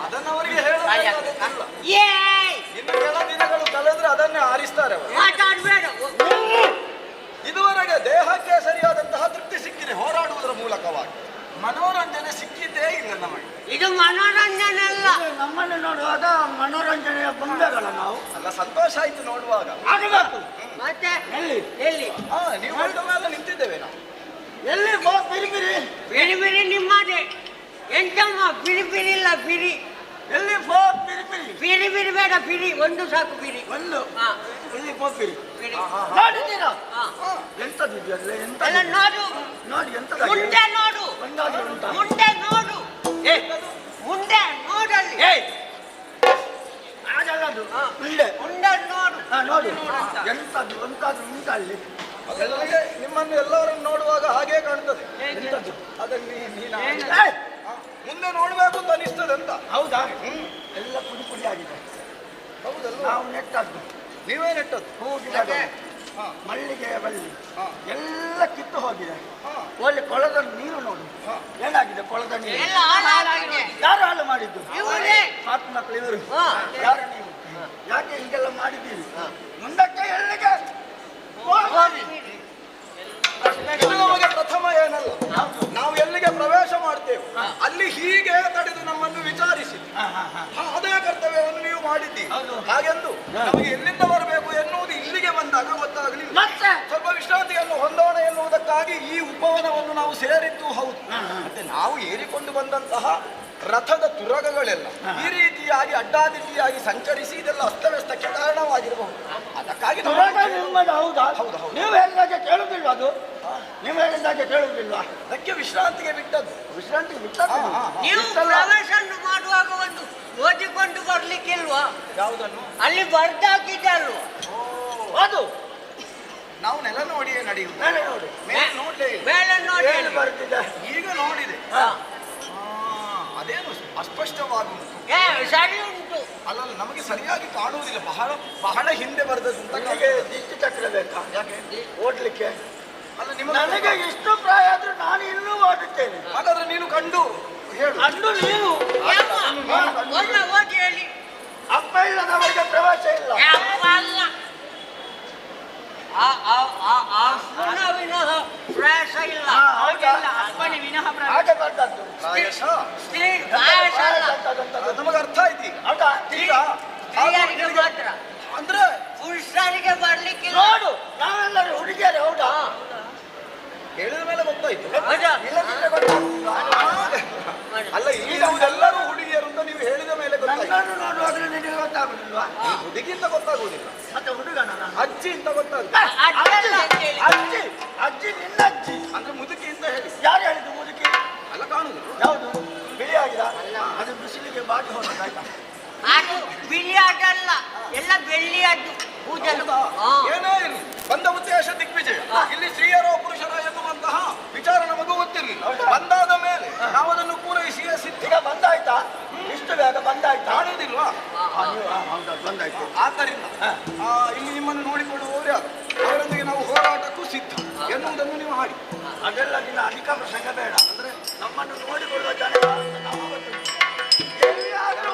ಅದನ್ನು ಅವರಿಗೆ ಹೇಳಬೇಕಾದದ್ದಲ್ಲ. ಏಯ್ ಇನ್ನು ಕೆಲ ದಿನಗಳು ಕಳೆದ್ರೆ ಅದನ್ನೇ ಆರಿಸ್ತಾರೆ ಅವರು. ಮಾತಾಡ್ಬೇಡ. ಇದುವರೆಗೆ ದೇಹಕ್ಕೆ ಸರಿಯಾದಂತಹ ತೃಪ್ತಿ ಸಿಕ್ಕಿದೆ ಹೋರಾಡುವುದರ ಮೂಲಕವಾಗಿ. ಮನೋರಂಜನೆ ಸಿಕ್ಕಿದ್ದೇ ಇಲ್ಲ ನಮಗೆ. ಇದು ಮನೋರಂಜನೆ ಅಲ್ಲ. ನಮ್ಮನ್ನು ನೋಡುವಾಗ ಮನೋರಂಜನೆಯ ಬೊಂಬೆಗಳ ನಾವು. ಅಲ್ಲ, ಸಂತೋಷ ಆಯ್ತು ನೋಡುವಾಗ. ಆಗಬೇಕು. ಮತ್ತೆ ಎಲ್ಲಿ ಎಲ್ಲಿ ನೀವು ಹೊರಟ ಮೇಲೆ ನಿಂತಿದ್ದೇವೆ ನಾವು. ಎಲ್ಲಿ ಬಿರಿ ಬಿರಿ ಬಿರಿ ಬಿರಿ ನಿಮ್ಮದೇ. ಎಂತಮ್ಮ ಬಿರಿ ಬಿರಿ ಇಲ್ಲ ಬಿರಿ. ಎಲ್ಲಿ ಬಿರಿ ಬಿರಿ ಬಿರಿ ಬಿರಿ ಬೇಡ, ಬಿರಿ ಒಂದು ಸಾಕು. ಬಿರಿ ಒಂದು ಹಾ, ಎಲ್ಲಿ ಬಿರಿ ಬಿರಿ. ನೋಡಿದ್ದೀರಾ? ಹಾ. ಎಂತದಿದೆಯಲ್ಲ ಎಂತ ಎಲ್ಲ ನೋಡು, ನೋಡಿ ಎಂತದ ಮುಂದೆ ನೋಡು, ಒಂದಾದ್ರೂ ಉಂಟಾ? ಮುಂದೆ ನೋಡು, ಮುಂದೆ ನೋಡಲ್ಲಿ. ಆಗಲ್ಲ ಅದು. ಹಾ. ಮುಂದೆ ಮುಂದೆ ನೋಡು. ನೋಡಿ ಎಂತದ್ದು ಎಂತಾದ್ರೂ ಉಂಟಾ ಅಲ್ಲಿ? ಅದೆಲ್ಲರಿಗೆ ನಿಮ್ಮನ್ನು ಎಲ್ಲವರನ್ನು ನೋಡುವಾಗ ಹಾಗೇ ಕಾಣ್ತದೆ. ಎಂತದ್ದು? ಅದನ್ನು ನೀನು ಏನು? ಮುಂದೆ ನೋಡ್ಬೇಕು ಅಂತ ಅನಿಸ್ತದೆ ಅಂತ. ಹೌದಾ? ಎಲ್ಲ ಪುಡಿ ಪುಡಿ ಆಗಿದೆ. ಹೌದಲ್ಲ? ನಾವು ನೆಟ್ಟದ್ದು ನೀವೇ ನೆಟ್ಟದ್ದು. ಹೂ ಗಿಡಗಳು, ಹಾ. ಮಲ್ಲಿಗೆ ಬಳ್ಳಿ ಹಾ. ಎಲ್ಲ ಕಿತ್ತು ಹೋಗಿದೆ. ಹಾ. ಒಳ್ಳೆ ಕೊಳದ ನೀರು ನೋಡು. ಹಾ. ಏನಾಗಿದೆ ಕೊಳದ ನೀರು? ಎಲ್ಲ ಹಾಳಾಗಿದೆ. ಯಾರು ಹಾಳು ಮಾಡಿದ್ದು? ಇವರೇ. ಮಾತು ಮಕ್ಕಳು ಇವರು. ಹಾ. ಯಾರು ನೀವು? ಯಾಕೆ ಹೀಗೆಲ್ಲ ಮಾಡಿದ್ದೀರಿ? ಮುಂದಕ್ಕೆ ಎಲ್ಲಿಗೆ ಹೋಗಿ. ಇದು ನಮಗೆ ಪ್ರಥಮ ಏನಲ್ಲ. ನಾವು ಎಲ್ಲಿಗೆ ಪ್ರವೇಶ ಮಾಡ್ತೇವೆ ಅಲ್ಲಿ ಹೀಗೆ ತಡೆದು ನಮ್ಮನ್ನು ವಿಚಾರಿಸಿ ಅದೇ ಕರ್ತವ್ಯವನ್ನು ನೀವು ಮಾಡಿದ್ದೀರಿ. ಹೌದು. ಹಾಗೆಂದು ನಮಗೆ ಎಲ್ಲಿಂದ ಬರಬೇಕು ಎನ್ನುವುದು ಇಲ್ಲಿಗೆ ಬಂದಾಗ ಗೊತ್ತಾಗಲಿಲ್ಲ. ಮತ್ತೆ ಸ್ವಲ್ಪ ವಿಶ್ರಾಂತಿಯನ್ನು ಹೊಂದೋಣ ಎನ್ನುವುದಕ್ಕಾಗಿ ಈ ಉಪವನವನ್ನು ನಾವು ಸೇರಿದ್ದು ಹೌದು. ಮತ್ತೆ ನಾವು ಏರಿಕೊಂಡು ಬಂದಂತಹ ರಥದ ತುರಗಗಳೆಲ್ಲ ಈ ರೀತಿಯಾಗಿ ಅಡ್ಡಾದಿಡ್ಡಿಯಾಗಿ ಸಂಚರಿಸಿ ಇದೆಲ್ಲ ಅಸ್ತವ್ಯಸ್ತಕ್ಕೆ ಕಾರಣವಾಗಿರಬಹುದು. ಅದಕ್ಕಾಗಿ ನಾವು ನಿಮ್ಮದು ಹೌದಾ? ಹೌದು, ಹೌದು. ನೀವು ಹೇಳಿದಾಗೆ ಕೇಳುವುದಿಲ್ಲ ಅದು. ನೀವು ಹೇಳಿದಾಗೆ ಕೇಳುವುದಿಲ್ವಾ? ಅದಕ್ಕೆ ವಿಶ್ರಾಂತಿಗೆ ಬಿಟ್ಟದ್ದು. ವಿಶ್ರಾಂತಿ ಬಿಟ್ಟದ್ದು. ಹಾ, ಹಾ, ಹಾ. ನೀವು ಪ್ರವೇಶ ಮಾಡುವಾಗ ಒಂದು ಓದಿಕೊಂಡು ಬರ್ಲಿಕ್ಕಿಲ್ವಾ? ಯಾವುದನ್ನು ಅಲ್ಲಿ ಬರ್ದಾಕಿದೆ ಅಲ್ವಾ? ಅದು ನಾವು ನೆಲ ನೋಡಿಯೇ ನಡೆಯುವುದು. ಮೇಲೆ ನೋಡಿ. ಮೇಲೆ ನೋಡ್ಲೇ ಇಲ್ಲ. ಮೇಲೆ ನೋಡಿ. ಏನು ಬರ್ತಿದೆ? ಈಗ ನೋಡಿದೆ. ಹಾ. ಅದೇನು ಅಸ್ಪಷ್ಟವಾಗುವುದು. ಸರಿ ಉಂಟು. ಅಲ್ಲಲ್ಲ, ನಮಗೆ ಸರಿಯಾಗಿ ಕಾಣುವುದಿಲ್ಲ. ಬಹಳ ಬಹಳ ಹಿಂದೆ ಬರ್ತದ್ದು ಅಂತ ನನಗೆ ದಿಟ್ಟಿ ಚಕ್ರ ಬೇಕಾ? ಯಾಕೆ? ಓಡ್ಲಿಕ್ಕೆ ಅಲ್ಲ, ನಿಮ್ಮ ನನಗೆ ಇಷ್ಟು ಪ್ರಾಯ ಆದ್ರೂ ನಾನು ಇನ್ನೂ ಓಡುತ್ತೇನೆ. ಹಾಗಾದ್ರೆ ನೀನು ಕಂಡು ಹೇಳು. ಅಂದು ನೀನು ಒಳ್ಳೆ ಓದಿ ಹೇಳಿ. ಅಪ್ಪ ಇಲ್ಲದವರಿಗೆ ಪ್ರವೇಶ ಇಲ್ಲ. ಯಪ್ಪ ಅಲ್ಲ. ಅಪ್ಪನ ವಿನಃ ಪ್ರಯಾಸ ಇಲ್ಲ. ಹಾ, ಹೌದಾ? ಅಪ್ಪನ ವಿನಃ ಹಾಗೆ ಬಂದದ್ದು. ಪ್ರಾಯಶಃ ಸ್ತ್ರೀ ಪ್ರಯಾಸ ಅಲ್ಲ. ಅದು ನಮಗೆ ಅರ್ಥ ಆಯ್ತು ಈಗ. ಹೌದಾ? ಈಗ ಸ್ತ್ರೀಯರಿಗೆ ಮಾತ್ರ. ಅಂದ್ರೆ ಪುರುಷರಿಗೆ ಬರ್ಲಿಕ್ಕಿಲ್ಲ. ನೋಡು, ನಾವೆಲ್ಲರೂ ಹುಡುಗಿಯರು. ಹೌದಾ? ಹೇಳಿದ ಮೇಲೆ ಗೊತ್ತಾಯ್ತು. ಹೌದಾ? ಇಲ್ಲದಿದ್ರೆ ಗೊತ್ತಾಗುವುದಿಲ್ಲ. ಅಲ್ಲ, ಈಗ ಅವರೆಲ್ಲರೂ ಹುಡುಗಿಯರು ಅಂತ ನೀವು ಹೇಳಿದ ಮೇಲೆ ಗೊತ್ತಾಯ್ತು. ನನ್ನನ್ನು ನೋಡುವಾಗಲೇ ನಿನಗೆ ಗೊತ್ತಾಗುದಿಲ್ವಾ? ಹುಡುಗಿ ಅಂತ ಗೊತ್ತಾಗುವುದಿಲ್ಲ, ಮತ್ತೆ ಹುಡುಗನ ನಾನು. ಅಜ್ಜಿ ಅಂತ ಗೊತ್ತಾಗುತ್ತೆ. ಅಜ್ಜಲ್ಲ ಅಂತ ಹೇಳಿ. ಅಜ್ಜಿ ಅಜ್ಜಿ ನಿನ್ನ ಅಜ್ಜಿ. ಅಂದ್ರೆ ಮುದುಕಿ ಅಂತ ಹೇಳಿ ಯಾರು ಹೇಳಿದ್ದು ಮುದುಕಿ? ಅಲ್ಲ, ಕಾಣುದು ಯಾವುದು? ಬಿಳಿ ಆಗಿದೆ. ಅದು ಬಿಸಿಲಿಗೆ ಬಾಗಿ ಹೋಗೋದಾಯ್ತಾ? ಅದು ಬಿಳಿ ಆಟ ಅಲ್ಲ, ಎಲ್ಲ ಬೆಳ್ಳಿ ಆಟು. ಕೂದಲು. ಹೌದಾ? ಹಾ. ಏನೇ ಇರಲಿ, ಬಂದ ಉದ್ದೇಶ ದಿಗ್ವಿಜಯ. ಇಲ್ಲಿ ಸ್ತ್ರೀಯರೋ ಪುರುಷರ ಎನ್ನುವಂತಹ ವಿಚಾರ ನಮಗೂ ಗೊತ್ತಿರಲಿಲ್ಲ. ಹೌದಾ? ಬಂದಾದ ಮೇಲೆ ನಾವು ಅದನ್ನು ಪೂರೈಸಿಯೇ ಸಿದ್ಧ. ಈಗ ಬಂದಾಯ್ತಾ? ಇಷ್ಟು ಬೇಗ ಬಂದಾಯ್ತಾ? ಕಾಣುವುದಿಲ್ವಾ? ಹೌದಾ, ಬಂದಾಯ್ತು. ಆದ್ದರಿಂದ ಇಲ್ಲಿ ನಿಮ್ಮನ್ನು ನೋಡಿಕೊಳ್ಳುವವರು ಯಾರು, ಅವರೊಂದಿಗೆ ನಾವು ಹೋರಾಟಕ್ಕೂ ಸಿದ್ಧ ಎನ್ನುವುದನ್ನು ನೀವು ಹಾಡಿ. ಅದೆಲ್ಲ ನಿನ್ನ ಅಧಿಕ ಪ್ರಸಂಗ ಬೇಡ. ಅಂದ್ರೆ ನಮ್ಮನ್ನು ನೋಡಿಕೊಳ್ಳುವ ಜನ ಯಾರು ಅಂತ ನಮಗೆ ಗೊತ್ತಿಲ್ಲ. ಎಲ್ಲಿಯಾದ್ರೂ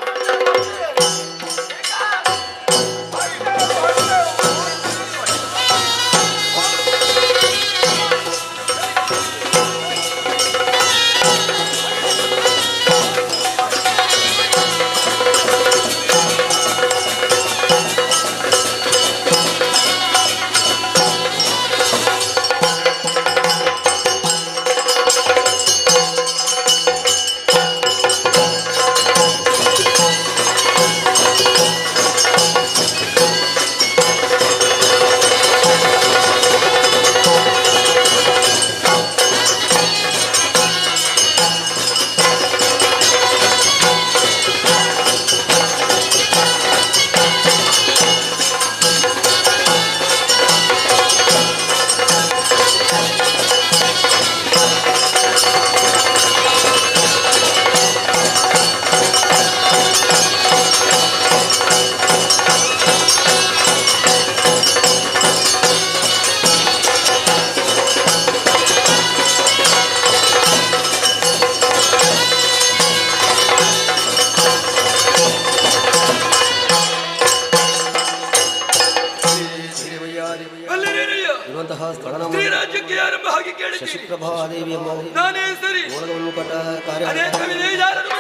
ಮಾಡಿದ್ದೀರಿ ಶಶಿಪ್ರಭಾದೇವಿ ಎಂಬ ನಾನೇ ಸರಿ ಓಣವನ್ನು ಕಟ್ಟ ಕಾರ್ಯ ಅನೇಕ ವಿಜಯಜಾರರು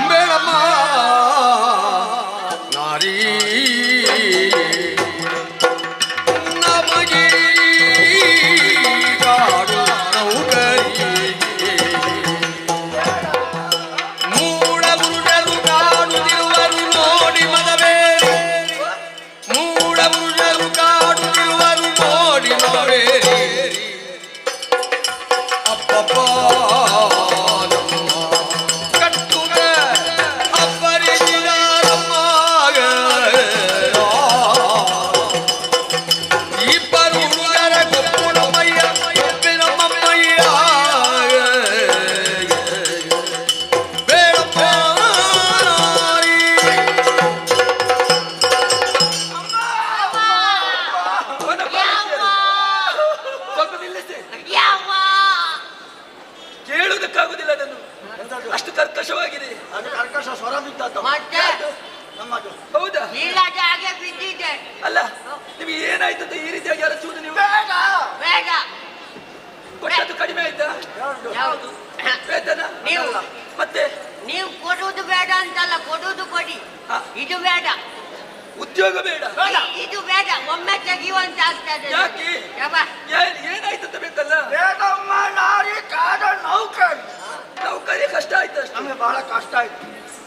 ಬೇಡಮ್ಮ ನಾರೀ ನಮಗೆ ಕಾಡು ನೌಕರಿಗೆ ಮೂಢ ಪುರುಷರು ಕಾಡುತ್ತಿರುವರು ನೋಡಿ ಮದವೇರಿ ಮೂಢ ಪುರುಷರು ಕಾಡುತ್ತಿರುವರು ನೋಡಿ ಮದವೇರಿ ಅಪ್ಪಪ್ಪ ಸ್ವಲ್ಪ ನಿಲ್ಲಿಸಿ ಯಾವ ಕೇಳುವುದಕ್ಕಾಗುದಿಲ್ಲ ಅದನ್ನು ಅಷ್ಟು ಕರ್ಕಶವಾಗಿದೆ ಅದು ಕರ್ಕಶ ಸ್ವರ ಬಿದ್ದದ್ದು ಮತ್ತೆ ನಮ್ಮದು. ಹೌದಾ ಇಲ್ಲದ ಹಾಗೆ ಬಿದ್ದಿದ್ದೆ. ಅಲ್ಲ ನಿಮಗೆ ಏನಾಯ್ತು ಅಂತ ಈ ರೀತಿಯಾಗಿ ಅರಚುವುದು ನೀವು ಬೇಡ ಕೊಟ್ಟದ್ದು ಕಡಿಮೆ ಆಯ್ತಾ ಯಾವುದು ವೇತನ ನೀವು ಮತ್ತೆ ನೀವು ಕೊಡುವುದು ಬೇಡ ಅಂತಲ್ಲ, ಕೊಡುವುದು ಕೊಡಿ. ಹಾ. ಇದು ಬೇಡ, ಉದ್ಯೋಗ ಬೇಡ ಇದು ಬೇಡ, ಒಮ್ಮೆ ತೆಗೆಯುವಂತ ಆಗ್ತದೆ. ಯಾಕೆ? ಯವ್ವ, ಏನಾಯ್ತು ಅಂತ ಬೇಕಲ್ಲ ಬೇಡಮ್ಮ ನಾರಿ ಕಾಡ ನೌಕರಿ ನೌಕರಿ ಕಷ್ಟ ಆಯ್ತು ಅಷ್ಟೇ ನಮಗೆ ಬಹಳ ಕಷ್ಟ ಆಯ್ತು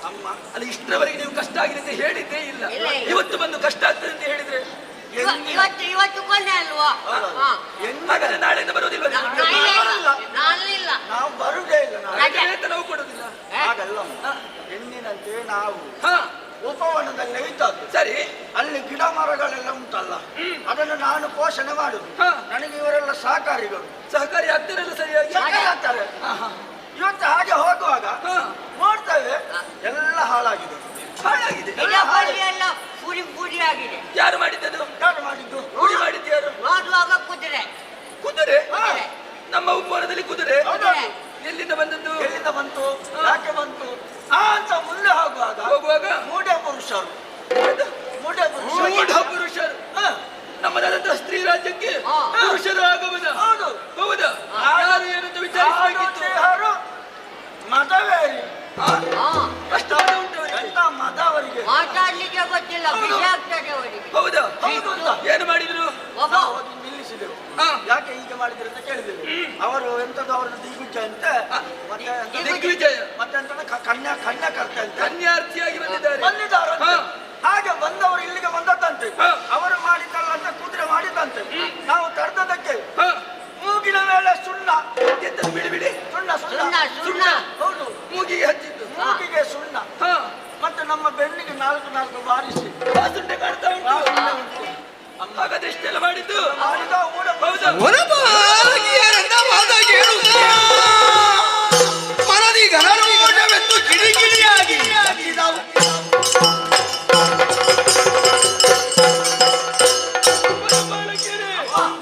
ಅಮ್ಮ. ಅಲ್ಲ ಇಷ್ಟರವರೆಗೆ ನೀವು ಕಷ್ಟ ಆಗಿದೆ ಅಂತ ಹೇಳಿದ್ದೇ ಇಲ್ಲ ಇಲ್ಲ, ಇಲ್ಲ. ಇವತ್ತು ಬಂದು ಕಷ್ಟ ಆಗ್ತದೆ ಅಂತ ಹೇಳಿದ್ರೆ ಇವತ್ತು ಕೊನೆ ಅಲ್ವಾ? ಹಾ. ಹಾಗಾದ್ರೆ ನಾಳೆಯಿಂದ ಬರೋದಿಲ್ವ ನೀವು? ನಾನಿಲ್ಲ. ನಾವು ಬರುವುದೇ ಇಲ್ಲ ನಾವು. ರಜೆ. ವೇತನವೂ ಕೊಡುದಿಲ್ಲ ಹಾಗಲ್ಲ ಹಾ. ಹೆಣ್ಣಿನಂತೆ ನಾವು ಹಾ ಉಪವನದಲ್ಲಿ ಇದ್ದದ್ದು. ಸರಿ ಅಲ್ಲಿ ಗಿಡ ಮರಗಳೆಲ್ಲ ಉಂಟಲ್ಲ, ಅದನ್ನು ನಾನು ಪೋಷಣೆ ಮಾಡುದು. ಹಾ. ನನಗೆ ಇವರೆಲ್ಲ ಸಹಕಾರಿಗಳು ಸಹಕಾರಿ ಆಗ್ತಿರಲ್ಲ ಸರಿಯಾಗಿ ಸಹಕಾರಿ. ಹಾ, ಹಾ. ಇವತ್ತು ಹಾಗೆ ಹೋಗುವಾಗ ಹಾ. ನೋಡ್ತೇವೆ ಎಲ್ಲ ಹಾಳಾಗಿದೆ. ಹಾಳಾಗಿದೆ ಗಿಡಬಳ್ಳಿ ಎಲ್ಲ ಪುಡಿ ಪುಡಿ ಆಗಿದೆ. ಯಾರು ಮಾಡಿದ್ದದು? ಯಾರು ಮಾಡಿದ್ದು? ಪುಡಿ ಮಾಡಿದ್ದು ಯಾರು? ನೋಡುವಾಗ ಕುದುರೆ ಕುದುರೆ ಹಾ. ನಮ್ಮ ಉಪವನದಲ್ಲಿ ಕುದುರೆ ಹೌದೌದು. ಎಲ್ಲಿಂದ ಬಂದದ್ದು? ಎಲ್ಲಿಂದ ಬಂತು? ಹಾ. ಯಾಕೆ ಬಂತು ಅಂತ ಮುಂದೆ ಹೋಗುವಾಗ ಮೂಢ ಪುರುಷರು ಮೂಢ ಪುರುಷರು ಮೂಢ ಪುರುಷರು ಹಾ. ನಮ್ಮದಾದಂತಹ ಸ್ತ್ರೀ ರಾಜ್ಯಕ್ಕೆ ಹಾ. ಪುರುಷರು ಆಗಮನ. ಹೌದು. ಹೌದಾ? ಯಾರು ಏನಂತ ವಿಚಾರಿಸಬೇಕಿತ್ತು. ದೇಹರು ಮದವೇರಿ. ಹಾ. ಕಷ್ಟವಾದ ಉಂಟು ಅವರಿಗೆ. ಎಂತ ಮದ ಅವರಿಗೆ. ಮಾತಾಡ್ಲಿಕ್ಕೆ ಗೊತ್ತಿಲ್ಲ, ಬಿಸಿ ಆಗ್ತದೆ ಅವರಿಗೆ. ಹೌದಾ? ಹೌದು ಅಂತ. ಏನು ಮಾಡಿದ್ರು? ಒಬ್ಬ ನಾವು ಅದನ್ನು ನಿಲ್ಲಿಸಿದೆವು. ಹಾ. ಯಾಕೆ ಹೀಗೆ ಮಾಡಿದ್ರು ಅಂತ ಕೇಳಿದೆವು. ಅವರು ಎಂತದ್ದು ಅವರದ್ದು ದಿಗ್ಗುಜ್ಜ ಅಂತ ಮತ್ತೆ ದಿಗ್ವಿಜಯ ಮತ್ತೆ ಕನ್ಯಾ ಕರ್ತೆ ಅಂತ ಕನ್ಯಾರ್ಥಿಯಾಗಿ ಬಂದಿದ್ದಾರೆ. ಬಂದಿದ್ದಾರಂತೆ. ಹಾ. ಹಾಗೆ ಬಂದವರು ಇಲ್ಲಿಗೆ ಬಂದದ್ದಂತೆ. ಹಾ. ಅವರು ಮಾಡಿದ್ದಲ್ಲ ಅಂತ ಕುದುರೆ ಮಾಡಿದಂತೆ. ನಾವು ತಡೆದದಕ್ಕೆ ಹಾ. ಮೂಗಿನ ಮೇಲೆ ಸುಣ್ಣ ಎಂತದು ಬಿಡಿ ಬಿಡಿ ಸುಣ್ಣ ಸುಣ್ಣ ಸುಣ್ಣ ಸುಣ್ಣ ಹೌದು, ಮೂಗಿಗೆ ಹಚ್ಚಿದ್ದು. ಮೂಗಿಗೆ ಸುಣ್ಣ ಹಾ. ಮತ್ತೆ ನಮ್ಮ ಬೆನ್ನಿಗೆ ನಾಲ್ಕು ಬಾರಿಸಿ ವಾಸುಂಡೆ ಕಾಣ್ತಾ ಉಂಟು. ಸುಣ್ಣ ಉಂಟು. ಹಾಗಾದ್ರೆ ಇಷ್ಟೆಲ್ಲ ಮಾಡಿದ್ದು ಮಾಡಿದ ಊಡ ಹೌದಾ? ಮನದಿ ಗನರೋಷವೆಂದು ಕಿಡಿಕಿಡಿಯಾಗಿ ನಾವು ಬಾಲಕಿಯರೇ,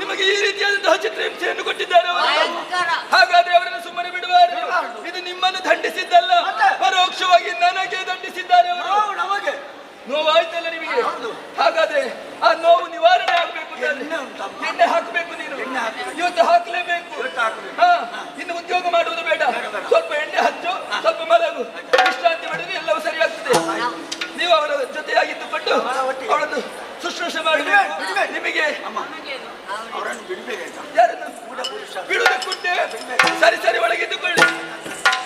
ನಿಮಗೆ ಈ ರೀತಿಯಾದಂತಹ ಚಿತ್ರಹಿಂಸೆಯನ್ನು ಕೊಟ್ಟಿದ್ದಾರೆ ಅವರು. ಭಯಂಕರ. ಹಾಗಾದ್ರೆ ಅವರನ್ನು ಸುಮ್ಮನೆ ಬಿಡಬಾರದು. ಬಿಡಬಾರದು. ಇದು ನಿಮ್ಮನ್ನು ದಂಡಿಸಿದ್ದಲ್ಲ, ಮತ್ತೆ? ಪರೋಕ್ಷವಾಗಿ ನನಗೆ ದಂಡಿಸಿದ್ದಾರೆ ಅವರು. ನಾವು ನಮಗೆ ನೋವಾಯ್ತಲ್ಲ ನಿಮಗೆ? ಹೌದು. ಹಾಗಾದ್ರೆ ಆ ನೋವು ನಿವಾರಣೆ ಆಗ್ಬೇಕು ತಾನೆ? ಎಣ್ಣೆ ಉಂಟಮ್ಮ. ಎಣ್ಣೆ ಹಾಕಬೇಕು ನೀನು. ಎಣ್ಣೆ ಹಾಕ್ಬೇಕು. ಇವತ್ತು ಹಾಕ್ಲೇಬೇಕು. ಇವತ್ತು ಹಾಕ್ಬೇಕು. ಹಾ. ಇನ್ನು ಉದ್ಯೋಗ ಮಾಡುವುದು ಬೇಡ. ಬೇಡ, ಬೇಡ. ಸ್ವಲ್ಪ ಎಣ್ಣೆ ಹಚ್ಚು, ಸ್ವಲ್ಪ ಮಲಗು, ವಿಶ್ರಾಂತಿ ಮಾಡಿದ್ರೆ ಎಲ್ಲವೂ ಸರಿಯಾಗ್ತದೆ. ನೀವು ಅವರ ಜೊತೆಯಾಗಿದ್ದುಕೊಂಡು ಅವರ ಒಟ್ಟಿಗೆ. ಅವಳನ್ನು ಶುಶ್ರೂಷೆ ಮಾಡಬೇಕು. ಬಿಡ್ಬೇಕು. ನಿಮಗೆ ಅಮ್ಮ ಅವರನ್ನು ಬಿಡ್ಬೇಕಾಯ್ತಾ? ಯಾರನ್ನು ಊಟ ಪುರುಷ ಬಿಡುವುದಕ್ಕುಂಟೆ? ಸರಿ ಸರಿ, ಒಳಗಿದ್ದುಕೊಳ್ಳಿ.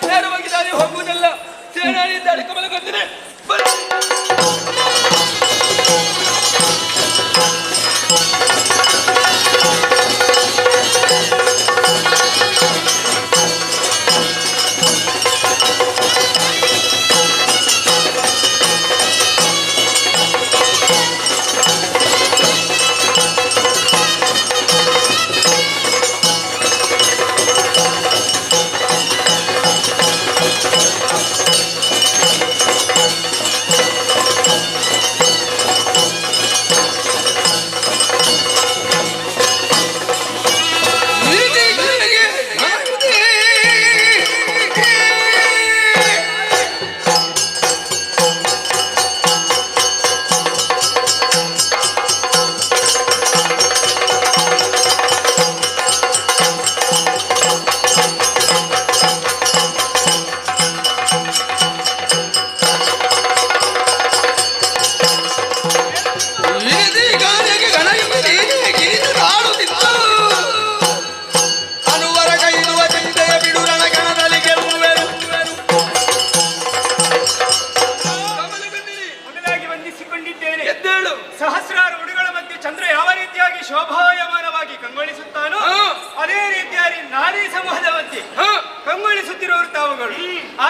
ನೇರವಾಗಿ ದಾರಿ ಹೋಗುವುದಲ್ಲ. ಸೇನಾನಿಯಿಂದ ಅಡಿಕಮಲ ಗೊತ್ತಿದೆ.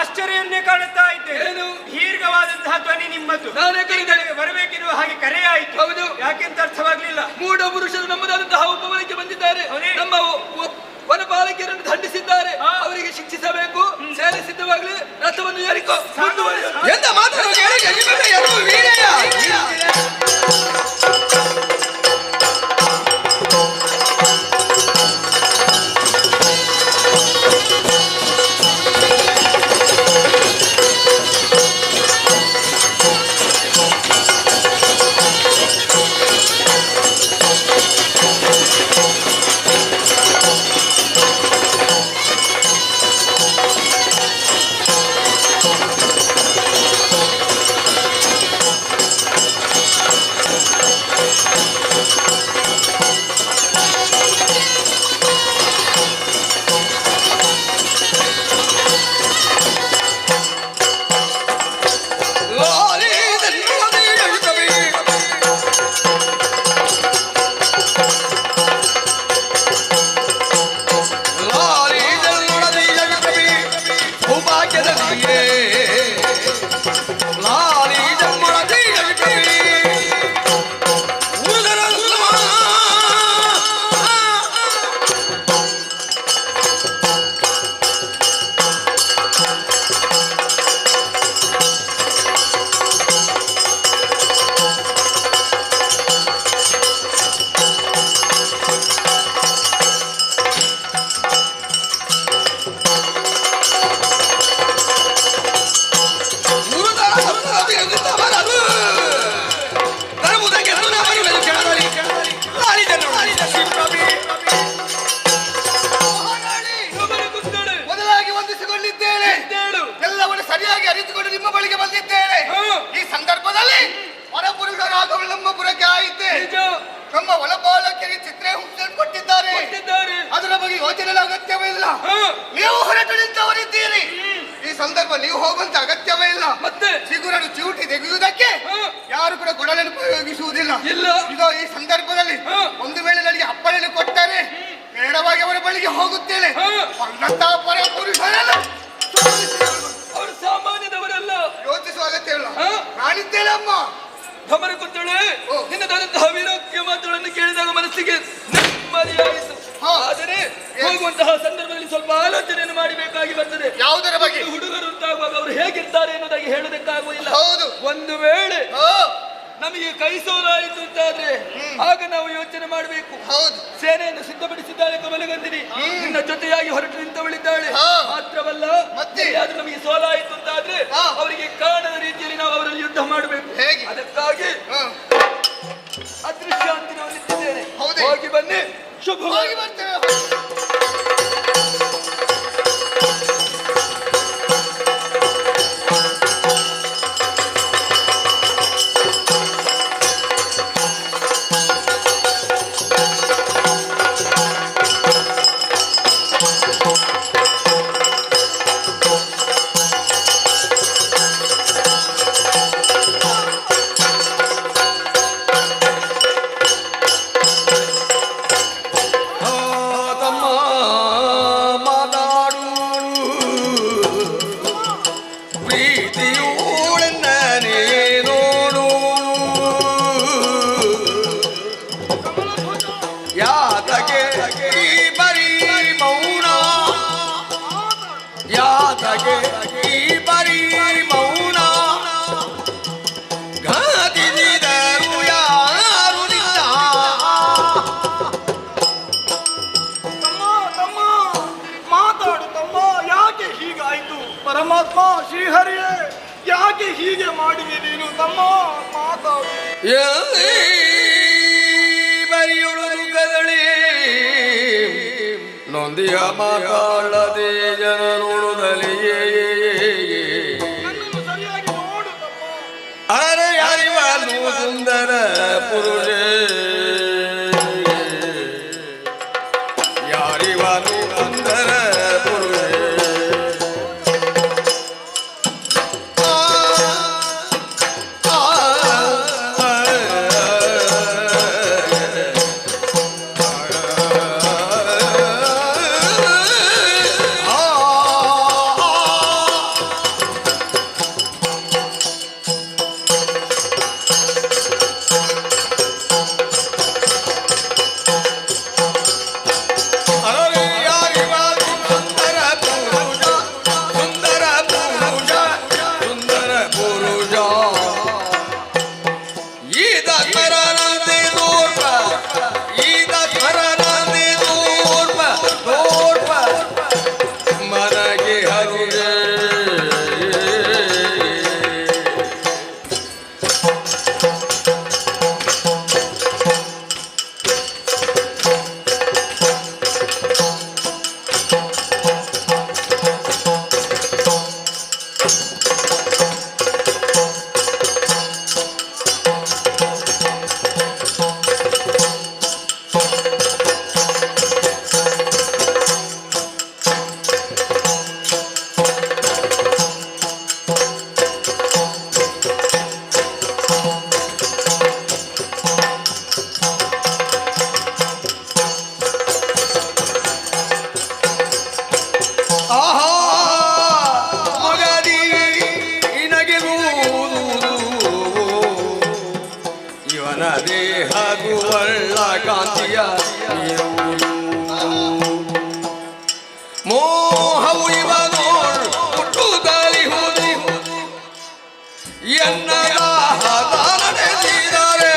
ಆಶ್ಚರ್ಯವನ್ನೇ ಕಾಣುತ್ತಾ ಇದ್ದೆ. ಏನು? ದೀರ್ಘವಾದಂತಹ ಧ್ವನಿ ನಿಮ್ಮದು. ನಾನೇ ಕರೆದೆ. ಬರಬೇಕಿರುವ ಹಾಗೆ ಕರೆ ಆಯಿತು. ಹೌದು. ಯಾಕೆಂತ ಅರ್ಥವಾಗ್ಲಿಲ್ಲ. ಮೂಢ ಪುರುಷರು ನಮ್ಮದಾದಂತಹ ಉಪವನಕ್ಕೆ ಬಂದಿದ್ದಾರೆ. ಹೌದೇ? ನಮ್ಮ ವನಪಾಲಕಿಯರನ್ನು ದಂಡಿಸಿದ್ದಾರೆ. ಅವರಿಗೆ ಶಿಕ್ಷಿಸಬೇಕು. ಸೇನೆ ಸಿದ್ಧವಾಗಲಿ. ರಥವನ್ನು ಏರಿಕೋ. ಎಂತ ಮಾತನ್ನು ಕೇಳಿ ಜಗಿಬೇಡ ಎಂದು ವೀರ್ಯ. ಮೊದಲಾಗಿ ವಂದಿಸಿಕೊಂಡಿದ್ದೇನೆ. ಎಲ್ಲವನ್ನು ಸರಿಯಾಗಿ ಅರಿತುಕೊಂಡು ನಿಮ್ಮ ಬಳಿಗೆ ಬಂದಿದ್ದೇನೆ. ಈ ಸಂದರ್ಭದಲ್ಲಿ ಹೊರಪುರುಷರಾದವರು ನಮ್ಮ ಪುರಕ್ಕೆ ಆಯಿತೆ. ನಮ್ಮ ಒಳಬಾಲಕರಿಗೆ ಚಿತ್ರಹಿಂಸೆಯನ್ನು ಕೊಟ್ಟಿದ್ದಾರೆ. ಅದರ ಬಗ್ಗೆ ಯೋಚನೆ ಅಗತ್ಯವೇ ಇಲ್ಲ. ನೀವು ಹೊರಟು ನಿಂತವರಿದ್ದೀರಿ. ಈ ಸಂದರ್ಭ ನೀವು ಹೋಗುವಂತ ಅಗತ್ಯವೇ ಇಲ್ಲ. ಮತ್ತೆ ಚಿಗುರನ್ನು ಚಿವುಟಿ ತೆಗೆಯುವುದಕ್ಕೆ ಯಾರು ಕೂಡ ಗುಡಲನ್ನು ಉಪಯೋಗಿಸುವುದಿಲ್ಲ. ಈಗ ಈ ಸಂದರ್ಭದಲ್ಲಿ ಒಂದು ವೇಳೆ ನನಗೆ ಅಪ್ಪಣೆಯನ್ನು ಕೊಟ್ಟರೆ ನೇರವಾಗಿ ಅವರ ಬಳಿಗೆ ಹೋಗುತ್ತೇನೆ. ಪರ ಪುರುಷರಲ್ಲ, ಅವರು ಸಾಮಾನ್ಯದವರಲ್ಲ. ಯೋಚಿಸುವ ಅಗತ್ಯವಿಲ್ಲ. ನಾನಿದ್ದೇನೆ ಅಮ್ಮ. ಗಮನ ಕೊಟ್ಟಳೆ. ನಿನ್ನದಾದಂತಹ ವೀರೋಕ್ತಿಯ ಮಾತುಗಳನ್ನು ಕೇಳಿದಾಗ ಮನಸ್ಸಿಗೆ ನೆಮ್ಮದಿಯಾಯಿತು. ಆದರೆ ಹೋಗುವಂತಹ ಸಂದರ್ಭದಲ್ಲಿ ಸ್ವಲ್ಪ ಆಲೋಚನೆಯನ್ನು ಮಾಡಬೇಕಾಗಿ ಬರ್ತದೆ. ಯಾವುದರ ಬಗ್ಗೆ? ಹುಡುಗರು ಅಂತಾಗುವಾಗ ಅವರು ಹೇಗಿರ್ತಾರೆ ಎನ್ನುವುದಾಗಿ ಹೇಳುವುದಕ್ಕಾಗುವುದಿಲ್ಲ. ಹೌದು. ಒಂದು ವೇಳೆ ನಮಗೆ ಕೈ ಸೋಲಾಯಿತು ಅಂತಾದ್ರೆ ಆಗ ನಾವು ಯೋಚನೆ ಮಾಡಬೇಕು. ಹೌದು. ಸೇನೆಯನ್ನು ಸಿದ್ಧಪಡಿಸಿದ್ದಾಳೆ ಕಮಲಗಂಧಿನಿ. ನಿನ್ನ ಜೊತೆಯಾಗಿ ಹೊರಟು ನಿಂತವಳಿದ್ದಾಳೆ. ಮಾತ್ರವಲ್ಲ, ಮತ್ತೆ ಅದು ನಮಗೆ ಸೋಲಾಯಿತು ಅಂತಾದ್ರೆ ಅವರಿಗೆ ಕಾಣದ ರೀತಿಯಲ್ಲಿ ನಾವು ಅವರಲ್ಲಿ ಯುದ್ಧ ಮಾಡಬೇಕು. ಹೇಗೆ? ಅದಕ್ಕಾಗಿ ಅದೃಶ್ಯ ಅಂತ ನಾವು ನಿಂತಿದ್ದೇನೆ. ಹೋಗಿ ಬನ್ನಿ. ಶುಭವಾಗಿ ಬರ್ತೇವೆ. ಪರಮಾತ್ಮ ಶ್ರೀಹರಿಯೇ, ಯಾಕೆ ಹೀಗೆ ಮಾಡಿದೆ ನೀನು? ತಮ್ಮ ಮಾತಾಡು. ಬರಿಯುಳುದು ಕದಳಿ ನೊಂದಿಯ ಮಾತಾಡದೆ ಜನ ನೋಡುದಲಿಯೇ ಸರಿಯಾಗಿ ನೋಡು ತಮ್ಮ. ಅರೆ ಯಾರಿವನು ಸುಂದರ ಪುರುಷ, ಯಾರಿವನು ಸುಂದರ ಪುರುಷ. ಆಹಾ ಮಗದಿ ನಗೆಗುವುದು ಇವನ ದೇಹವು ಒಳ್ಳ ಕಾಂತಿಯ ಮೋಹವು ಇವನೋಳು ಹುಟ್ಟುತ್ತಲಿ ಹೋದು ಎನ್ನ ನಡೆಸಿದರೆ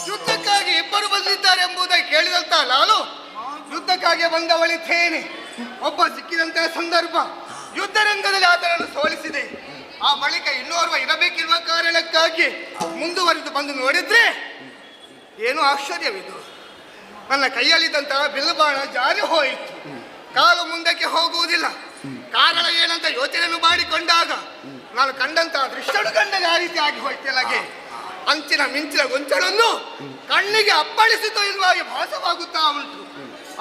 ಯುದ್ಧಕ್ಕಾಗಿ ಇಬ್ಬರು ಬಂದಿದ್ದಾರೆ ಎಂಬುದಾಗಿ ಕೇಳಿದಂತ ನಾನು ಯುದ್ಧಕ್ಕಾಗಿ ಬಂದವಳಿದ್ದೇನೆ. ಒಬ್ಬ ಸಿಕ್ಕಿದಂತಹ ಸಂದರ್ಭ ಯುದ್ಧರಂಗದಲ್ಲಿ ಆತನನ್ನು ಸೋಲಿಸಿದೆ. ಆ ಬಳಿಕ ಇನ್ನೋರ್ವ ಇರಬೇಕಿರುವ ಕಾರಣಕ್ಕಾಗಿ ಮುಂದುವರಿದು ಬಂದು ನೋಡಿದ್ರೆ ಏನು ಆಶ್ಚರ್ಯವಿದು. ನನ್ನ ಕೈಯಲ್ಲಿದ್ದಂತಹ ಬಿಲ್ಲುಬಾಣ ಜಾರಿ ಹೋಯಿತು. ಕಾಲು ಮುಂದಕ್ಕೆ ಹೋಗುವುದಿಲ್ಲ. ಕಾರಣ ಏನಂತ ಯೋಚನೆಯನ್ನು ಮಾಡಿಕೊಂಡಾಗ ನಾನು ಕಂಡಂತಹ ದೃಶ್ಯನು ಕಂಡಂಗೆ ಆ ರೀತಿ ಆಗಿ ಹೋಯ್ತಲ್ಲಗೆ. ಅಂಚಿನ ಮಿಂಚಿನ ಗೊಂಚಲನ್ನು ಕಣ್ಣಿಗೆ ಅಪ್ಪಳಿಸಿತು ಇಲ್ವಾಗಿ ಭಾಸವಾಗುತ್ತಾ ಉಂಟು.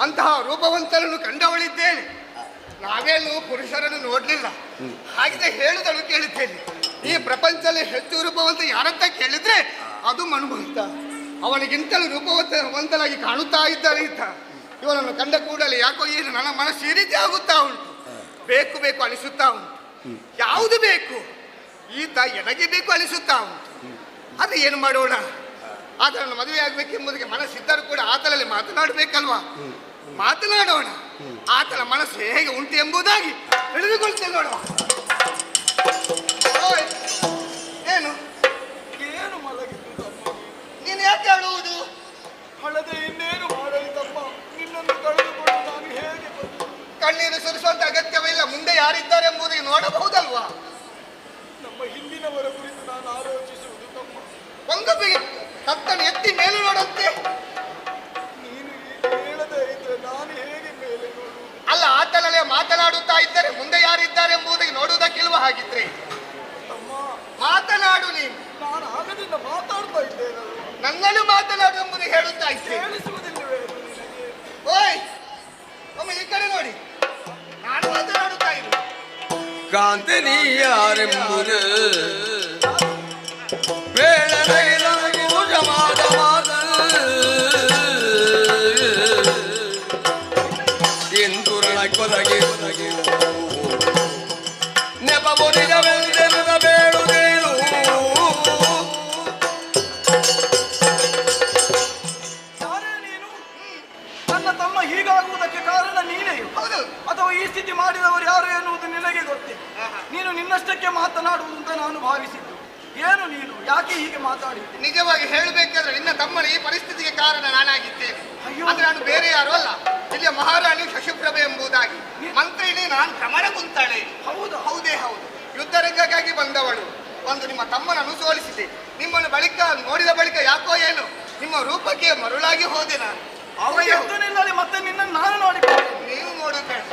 ಅಂತಹ ರೂಪವಂತರನ್ನು ಕಂಡವಳಿದ್ದೇನೆ. ನಾವೇನು ಪುರುಷರನ್ನು ನೋಡ್ಲಿಲ್ಲ. ಹಾಗಿದ್ರೆ ಹೇಳುದನ್ನು ಕೇಳಿದ್ದೇನೆ. ಈ ಪ್ರಪಂಚದಲ್ಲಿ ಹೆಚ್ಚು ರೂಪವಂತ ಯಾರಂತ ಕೇಳಿದ್ರೆ ಅದು ಮನುವಂತ. ಅವನಿಗಿಂತಲೂ ರೂಪವಂತನಾಗಿ ಕಾಣುತ್ತಾ ಇದ್ದಾನೆ ಈತ. ಇವನನ್ನು ಕಂಡ ಕೂಡಲೇ ಯಾಕೋ ಏನು ನನ್ನ ಮನಸ್ಸು ಈ ರೀತಿ ಆಗುತ್ತಾ ಉಂಟು. ಬೇಕು ಬೇಕು ಅನಿಸುತ್ತಾ ಉಂಟು. ಯಾವುದು ಬೇಕು? ಈತ ಎನಗೆ ಬೇಕು ಅನಿಸುತ್ತಾ ಉಂಟು. ಅದು ಏನು ಮಾಡೋಣ? ಆತನನ್ನು ಮದುವೆ ಆಗ್ಬೇಕೆಂಬುದಕ್ಕೆ ಮನಸ್ಸಿದ್ದರೂ ಕೂಡ ಆತನಲ್ಲಿ ಮಾತನಾಡಬೇಕಲ್ವಾ? ಮಾತನಾಡೋಣ. ಆತನ ಮನಸ್ಸು ಹೇಗೆ ಉಂಟು ಎಂಬುದಾಗಿ ತಿಳಿದುಕೊಳ್ತೇನೆ ನೋಡುವ. ಏನು ಏನು ಮಲಗಿದ್ದು ತಮ್ಮ? ನೀನು ಯಾಕೆ ಅಳುವುದು? ಹಳದೆ ಇನ್ನೇನು ಮಾಡಲಿ ತಮ್ಮ? ನಿನ್ನನ್ನು ಕಳೆದುಕೊಂಡು ನಾನು ಹೇಗೆ ಕಣ್ಣೀರು ಸುರಿಸುವಂತ ಅಗತ್ಯವಿಲ್ಲ. ಮುಂದೆ ಯಾರಿದ್ದಾರೆ ಎಂಬುದನ್ನು ನೋಡಬಹುದಲ್ವಾ? ನಮ್ಮ ಹಿಂದಿನವರ ಕುರಿತು ನಾನು ಆಲೋಚಿಸುವುದು ತಮ್ಮ. ಒಂದು ಕತ್ತನ್ನು ಎತ್ತಿ ಮೇಲೆ ನೋಡುತ್ತೆ. ನೀನು ಹೇಳದೇ ಇದ್ರೆ ನಾನು ಹೇಗೆ ಮೇಲೆ ನೋಡುವುದು? ಅಲ್ಲ, ಆತನಲ್ಲೇ ಮಾತನಾಡುತ್ತಾ ಇದ್ದರೆ ಮುಂದೆ ಯಾರಿದ್ದಾರೆ ಎಂಬುದಕ್ಕೆ ನೋಡುವುದಕ್ಕಿಲ್ವ? ಹಾಗಿದ್ರೆ ತಮ್ಮ, ಮಾತನಾಡು. ನೀನು ನಾನು ಆಗದಿಂದ ಮಾತಾಡ್ತಾ ಇದ್ದೇನಲ್ಲ. ನನ್ನನ್ನು ಮಾತನಾಡು ಎಂಬುದು ಹೇಳುತ್ತಾ ಇದ್ದೆ. ಕೇಳಿಸುವುದಿಲ್ಲವೇ ಅದು ನಿನಗೆ? ಓಯ್, ಒಮ್ಮೆ ಈ ಕಡೆ ನೋಡಿ. ನಾನು ಮಾತನಾಡುತ್ತಾ ಇರು. ಕಾಂತನೀಯಾರೆಂಬುದು ಬೇಡನೆಗೆ ಪೂಜಮಾದ ಮಾತ ಎಂದು ಕೊಲಗೆ ನೆಪ ಮುರಿದವೆಂದೆನುದ ಬೇಡುತ್ತೇನು. ಯಾರೇ ನೀನು? ನನ್ನ ತಮ್ಮ ಹೀಗಾಗುವುದಕ್ಕೆ ಕಾರಣ ನೀನೆಯೋ ಹೌದು. ಅಥವಾ ಈ ಸ್ಥಿತಿ ಮಾಡಿದವರು ಯಾರು ಎನ್ನುವುದು ನಿನಗೆ ಗೊತ್ತೇ. ನೀನು ನಿನ್ನಷ್ಟಕ್ಕೆ ಮಾತನಾಡುವುದು ಅಂತ ನಾನು ಭಾವಿಸಿದ್ದು. ಏನು ನೀನು ಯಾಕೆ ಹೀಗೆ ಮಾತಾಡಿದ್ದೆ? ನಿಜವಾಗಿ ಹೇಳಬೇಕಾದ್ರೆ ನಿನ್ನ ತಮ್ಮನ ಈ ಪರಿಸ್ಥಿತಿಗೆ ಕಾರಣ ನಾನಾಗಿದ್ದೇನೆ. ಅಯ್ಯೋ. ಆದ್ರೆ ನಾನು ಬೇರೆ ಯಾರು ಅಲ್ಲ. ಇಲ್ಲಿಯ ಮಹಾರಾಣಿ ಶಶಿಪ್ರಭೆ ಎಂಬುದಾಗಿ. ಮಂತ್ರಿನಿ ನಾನು ಕ್ರಮಣ ಕುಂತಾಳೆ. ಹೌದಾ? ಹೌದೇ ಹೌದು. ಯುದ್ಧರಂಗಕ್ಕಾಗಿ ಬಂದವಳು. ಒಂದು ನಿಮ್ಮ ತಮ್ಮನನ್ನು ಸೋಲಿಸಿದೆ. ನಿಮ್ಮನ್ನು ಬಳಿಕ ನೋಡಿದ ಬಳಿಕ ಯಾಕೋ ಏನು ನಿಮ್ಮ ರೂಪಕ್ಕೆ ಮರುಳಾಗಿ ಹೋದೆ ನಾನು. ಅವ ಎದ್ದು ನಿಲ್ಲಲಿ ಮತ್ತೆ ನಿನ್ನನ್ನು ನಾನು ನೋಡಿಕೊಂಡೆ. ನೀವು ನೋಡುತ್ತೇನೆ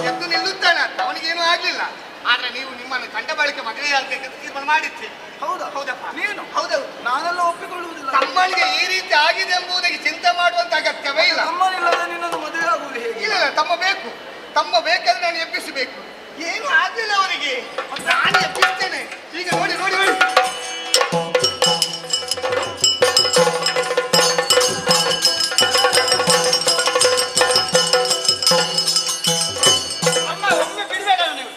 ಎದ್ದು ನಿಲ್ಲುತ್ತಾನೆ. ಅವನಿಗೇನು ಆಗ್ಲಿಲ್ಲ. ಆದ್ರೆ ನೀವು ನಿಮ್ಮನ್ನು ಕಂಡ ಬಳಿಕ ಮದುವೆ ಆಗ್ಬೇಕಂತ ತೀರ್ಮಾನ ಮಾಡಿದ್ದೆ. ಹೌದಾ? ಹೌದಪ್ಪ. ನೀನು? ಹೌದೌದು. ನಾನೆಲ್ಲ ಒಪ್ಪಿಕೊಳ್ಳುವುದಿಲ್ಲ. ತಮ್ಮನಿಗೆ ಈ ರೀತಿ ಆಗಿದೆ ಎಂಬುದಕ್ಕೆ ಚಿಂತೆ ಮಾಡುವಂತ ಅಗತ್ಯವೇ ಇಲ್ಲ. ತಮ್ಮನಿಲ್ಲದೆ ನಿನ್ನನ್ನು ಮದುವೆ ಆಗುವುದು ಹೇಗೆ? ಇಲ್ಲ, ತಮ್ಮ ಬೇಕು. ತಮ್ಮ ಬೇಕಾದ್ರೆ ನಾನು ಎಬ್ಬಿಸಬೇಕು. ಏನು ಆಗ್ಲಿಲ್ಲ ಅವನಿಗೆ, ನಾನು ಎಬ್ಬಿಸ್ತೇನೆ. ಈಗ ನೋಡಿ ನೋಡಿ ನೋಡಿ. ಅಮ್ಮ ಒಮ್ಮೆ ಬಿಡ್ಬೇಕಲ್ಲ ನೀವು?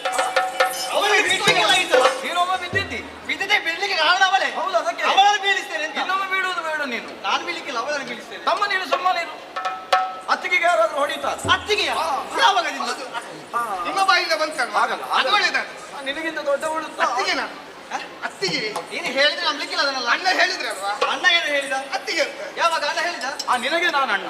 ಅವಳಿಗೆ ಬಿಡ್ಲಿಕ್ಕೆಲ್ಲ ಇತ್ತಲ್ಲ? ನೀನೊಮ್ಮೆ ಬಿದ್ದಿದ್ದಿ. ಬಿದ್ದದೆ ಬಿಡ್ಲಿಕ್ಕೆ ಕಾರಣ ಅವಳೇ. ಹೌದು, ಅದಕ್ಕೆ ಅವಳನ್ನು ಬೀಳಿಸ್ತೇನೆ ಅಂತ. ಇನ್ನೊಮ್ಮೆ ಬೀಳುವುದು ಬೇಡ ನೀನು. ನಾನು ಬೀಳಿಕ್ಕಿಲ್ಲ, ಅವಳನ್ನು ಬೀಳಿಸ್ತೇನೆ. ತಮ್ಮ ನೀನು ಸುಮ್ಮನೆ ಇರು. ಅತ್ತಿಗೆಗೆ ಯಾರಾದ್ರೂ ಹೊಡಿತಾ? ಅತ್ತಿಗೆಯ ಯಾವಾಗದಿಂದ? ನಿಮ್ಮ ಬಾಯಿಂದ ಬಂತಲ್ಲ, ಆಗಲ್ಲ, ಅದು ಒಳ್ಳೆದಾಗ್ತದೆ. ನಿನಗಿಂತ ದೊಡ್ಡವಳು ಅತ್ತಿಗೆನ? ಅತ್ತಿಗೆ ನೀನು ಹೇಳಿದ್ರೆ ನಂಬಲಿಕ್ಕಿಲ್ಲ ಅದನ್ನೆಲ್ಲ. ಅಣ್ಣ ಹೇಳಿದ್ರಲ್ವಾ? ಅಣ್ಣ ಏನು ಹೇಳಿದ? ಅತ್ತಿಗೆ ಅಂತ. ಯಾವಾಗ ಅಣ್ಣ ಹೇಳಿದ? ನಿನಗೆ ನಾನು ಅಣ್ಣ.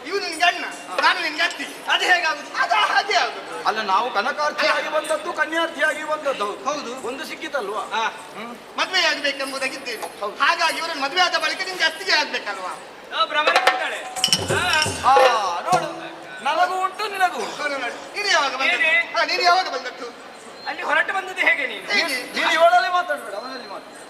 ಇವು ನಿನ್ಗೆ ಅಣ್ಣ, ನಾನು ನಿನ್ಗೆ ಅತ್ತಿ. ಅದು ಹೇಗಾಗುದು? ಅದು ಹಾಗೆ ಆಗುದು. ಅಲ್ಲ, ನಾವು ಕನಕಾರ್ಥಿಯಾಗಿ ಬಂದದ್ದು, ಕನ್ಯಾರ್ಥಿಯಾಗಿ ಬಂದದ್ದು. ಹೌದು. ಒಂದು ಸಿಕ್ಕಿತಲ್ವಾ? ಮದುವೆ ಆಗ್ಬೇಕೆಂಬುದಾಗಿದ್ದೇವೆ. ಹಾಗಾಗಿ ಇವರನ್ನು ಮದುವೆ ಆದ ಬಳಿಕ ನಿಮ್ಗೆ ಅತ್ತಿಗೆ ಆಗ್ಬೇಕಲ್ವಾ? ಭ್ರಮಣ ಕೊಡ್ತಾಳೆ. ಆ, ನೋಡು, ನನಗೂ ಉಂಟು ನಿನಗೂ ಉಂಟು. ನೋಡು ನೋಡಿ. ನೀನು ಯಾವಾಗ ಬಂದದ್ದು? ಏನೇ? ನೀನು ಯಾವಾಗ ಬಂದದ್ದು? ಅಲ್ಲಿ ಹೊರಟು ಬಂದದ್ದು ಹೇಗೆ ನೀನು? ಹೇಗೆ? ನೀನು ಇವಳಲ್ಲಿ ಮಾತಾಡ್ಬೇಡ, ಅವನಲ್ಲಿ ಮಾತಾಡು.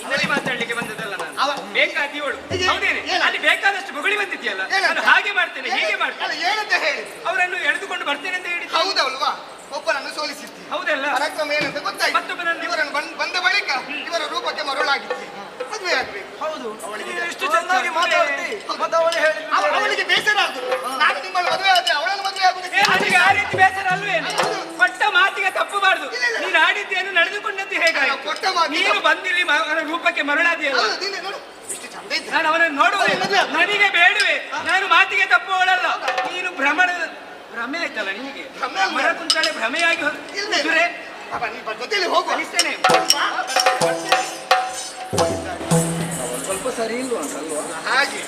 ಇನ್ನಲ್ಲಿ ಮಾತಾಡ್ಲಿಕ್ಕೆ ಬಂದದ್ದಲ್ಲ ನಾನು. ಅವ- ಬೇಕಾದ ಇವಳು. ಹೀಗೆ? ಹೌದೇನೆ? ಏನು? ಅಲ್ಲಿ ಬೇಕಾದಷ್ಟು ಬೊಗಳಿ ಬಂದಿದ್ಯಲ್ಲ, ಏನಂತ? ನಾನು ಹಾಗೆ ಮಾಡ್ತೇನೆ, ಹೀಗೆ ಮಾಡ್ತೇನೆ. ಅಲ್ಲ, ಏನಂತ ಹೇಳಿ? ಅವರನ್ನು ಎಳೆದುಕೊಂಡು ಬರ್ತೇನೆ ಅಂತ ಹೇಳಿದ್ದೆ. ಹೌದಲ್ವಾ? ಒಬ್ಬನನ್ನು ಸೋಲಿಸಿದ್ದೆ. ಹೌದಲ್ಲ? ಪರಾಕ್ರಮ ಏನಂತ ಗೊತ್ತಾಯ್ತು. ಮತ್ತೊಬ್ಬನನ್ನು? ಇವರನ್ನು ಬಂದ ಬಳಿಕ ಇವರ ರೂಪಕ್ಕೆ ಮರುಳಾಗಿದ್ದೆ. ಮದುವೆ ಆಗ್ಬೇಕು. ಹೌದು, ಅವಳಿಗೆ ನೀನು ಇಷ್ಟು ಚೆನ್ನಾಗಿ ಮಾತಾಡ್ತಿ, ಮತ್ತೆ ಅವಳು ಹೇಳಿ ಅವಳಿಗೆ ಬೇಸರ ಆಗುದು. ನಾನು ನಿಮ್ಮನ್ನು ಮದುವೆ ಆದ್ರೆ ಅವಳನ್ನು ಮದುವೆ ಆಗುದು. ಏ, ನನಗೆ ಆ ರೀತಿ ಬೇಸರ ಅಲ್ವೇನು? ಕೊಟ್ಟ ಮಾತಿಗೆ ತಪ್ಪು ಮಾಡುದು. ನೀನು ಆಡಿದ್ದೇನು, ನಡೆದುಕೊಂಡದ್ದು ಹೇಗಾಯ್ತು? ಕೊಟ್ಟ ಮಾತಿಗೆ ನೀನು ಬಂದಿಲ್ಲಿ ಅವನ ರೂಪಕ್ಕೆ ಮರಳಾದಿಯಲ್ಲ. ಹೌದು, ನೀನು ನೋಡು ಎಷ್ಟು ಚಂದ ಇದ್ದ. ನಾನು ಅವನನ್ನು ನೋಡುವುದೇ, ನನಗೆ ಬೇಡವೇ. ನಾನು ಮಾತಿಗೆ ತಪ್ಪುವಳಲ್ಲ. ನೀನು ಭ್ರಮೆ ಆಯ್ತಲ್ಲ ನಿನಗೆ. ಭ್ರಮೆ ಅಲ್ಲ. ಮರ ಕುಂತಳೆ ಭ್ರಮೆಯಾಗಿ ಇಲ್ವೇ? ದುರೆ ನಿಮ್ಮ ಜೊತೆಲಿ ಹೋಗುವ. ಕಲಿಸ್ತೇನೆ. ಸ್ವಲ್ಪ ಸರಿ ಇಲ್ವಾ ಅಂತಲ್ವಾ? ಹಾಗೆ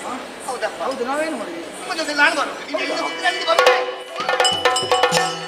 ಹೌದಪ್ಪ. ಹೌದು, ನಾವೇನು ಮಾಡಿದ್ವಿ? ನಿಮ್ಮ ಜೊತೆ ನಾನು ಬರೋದು. ನೀನು ಎಲ್ಲಿ ಹೋಗ್ತೀರಾ ಅಲ್ಲಿಗೆ ಬರೋದು.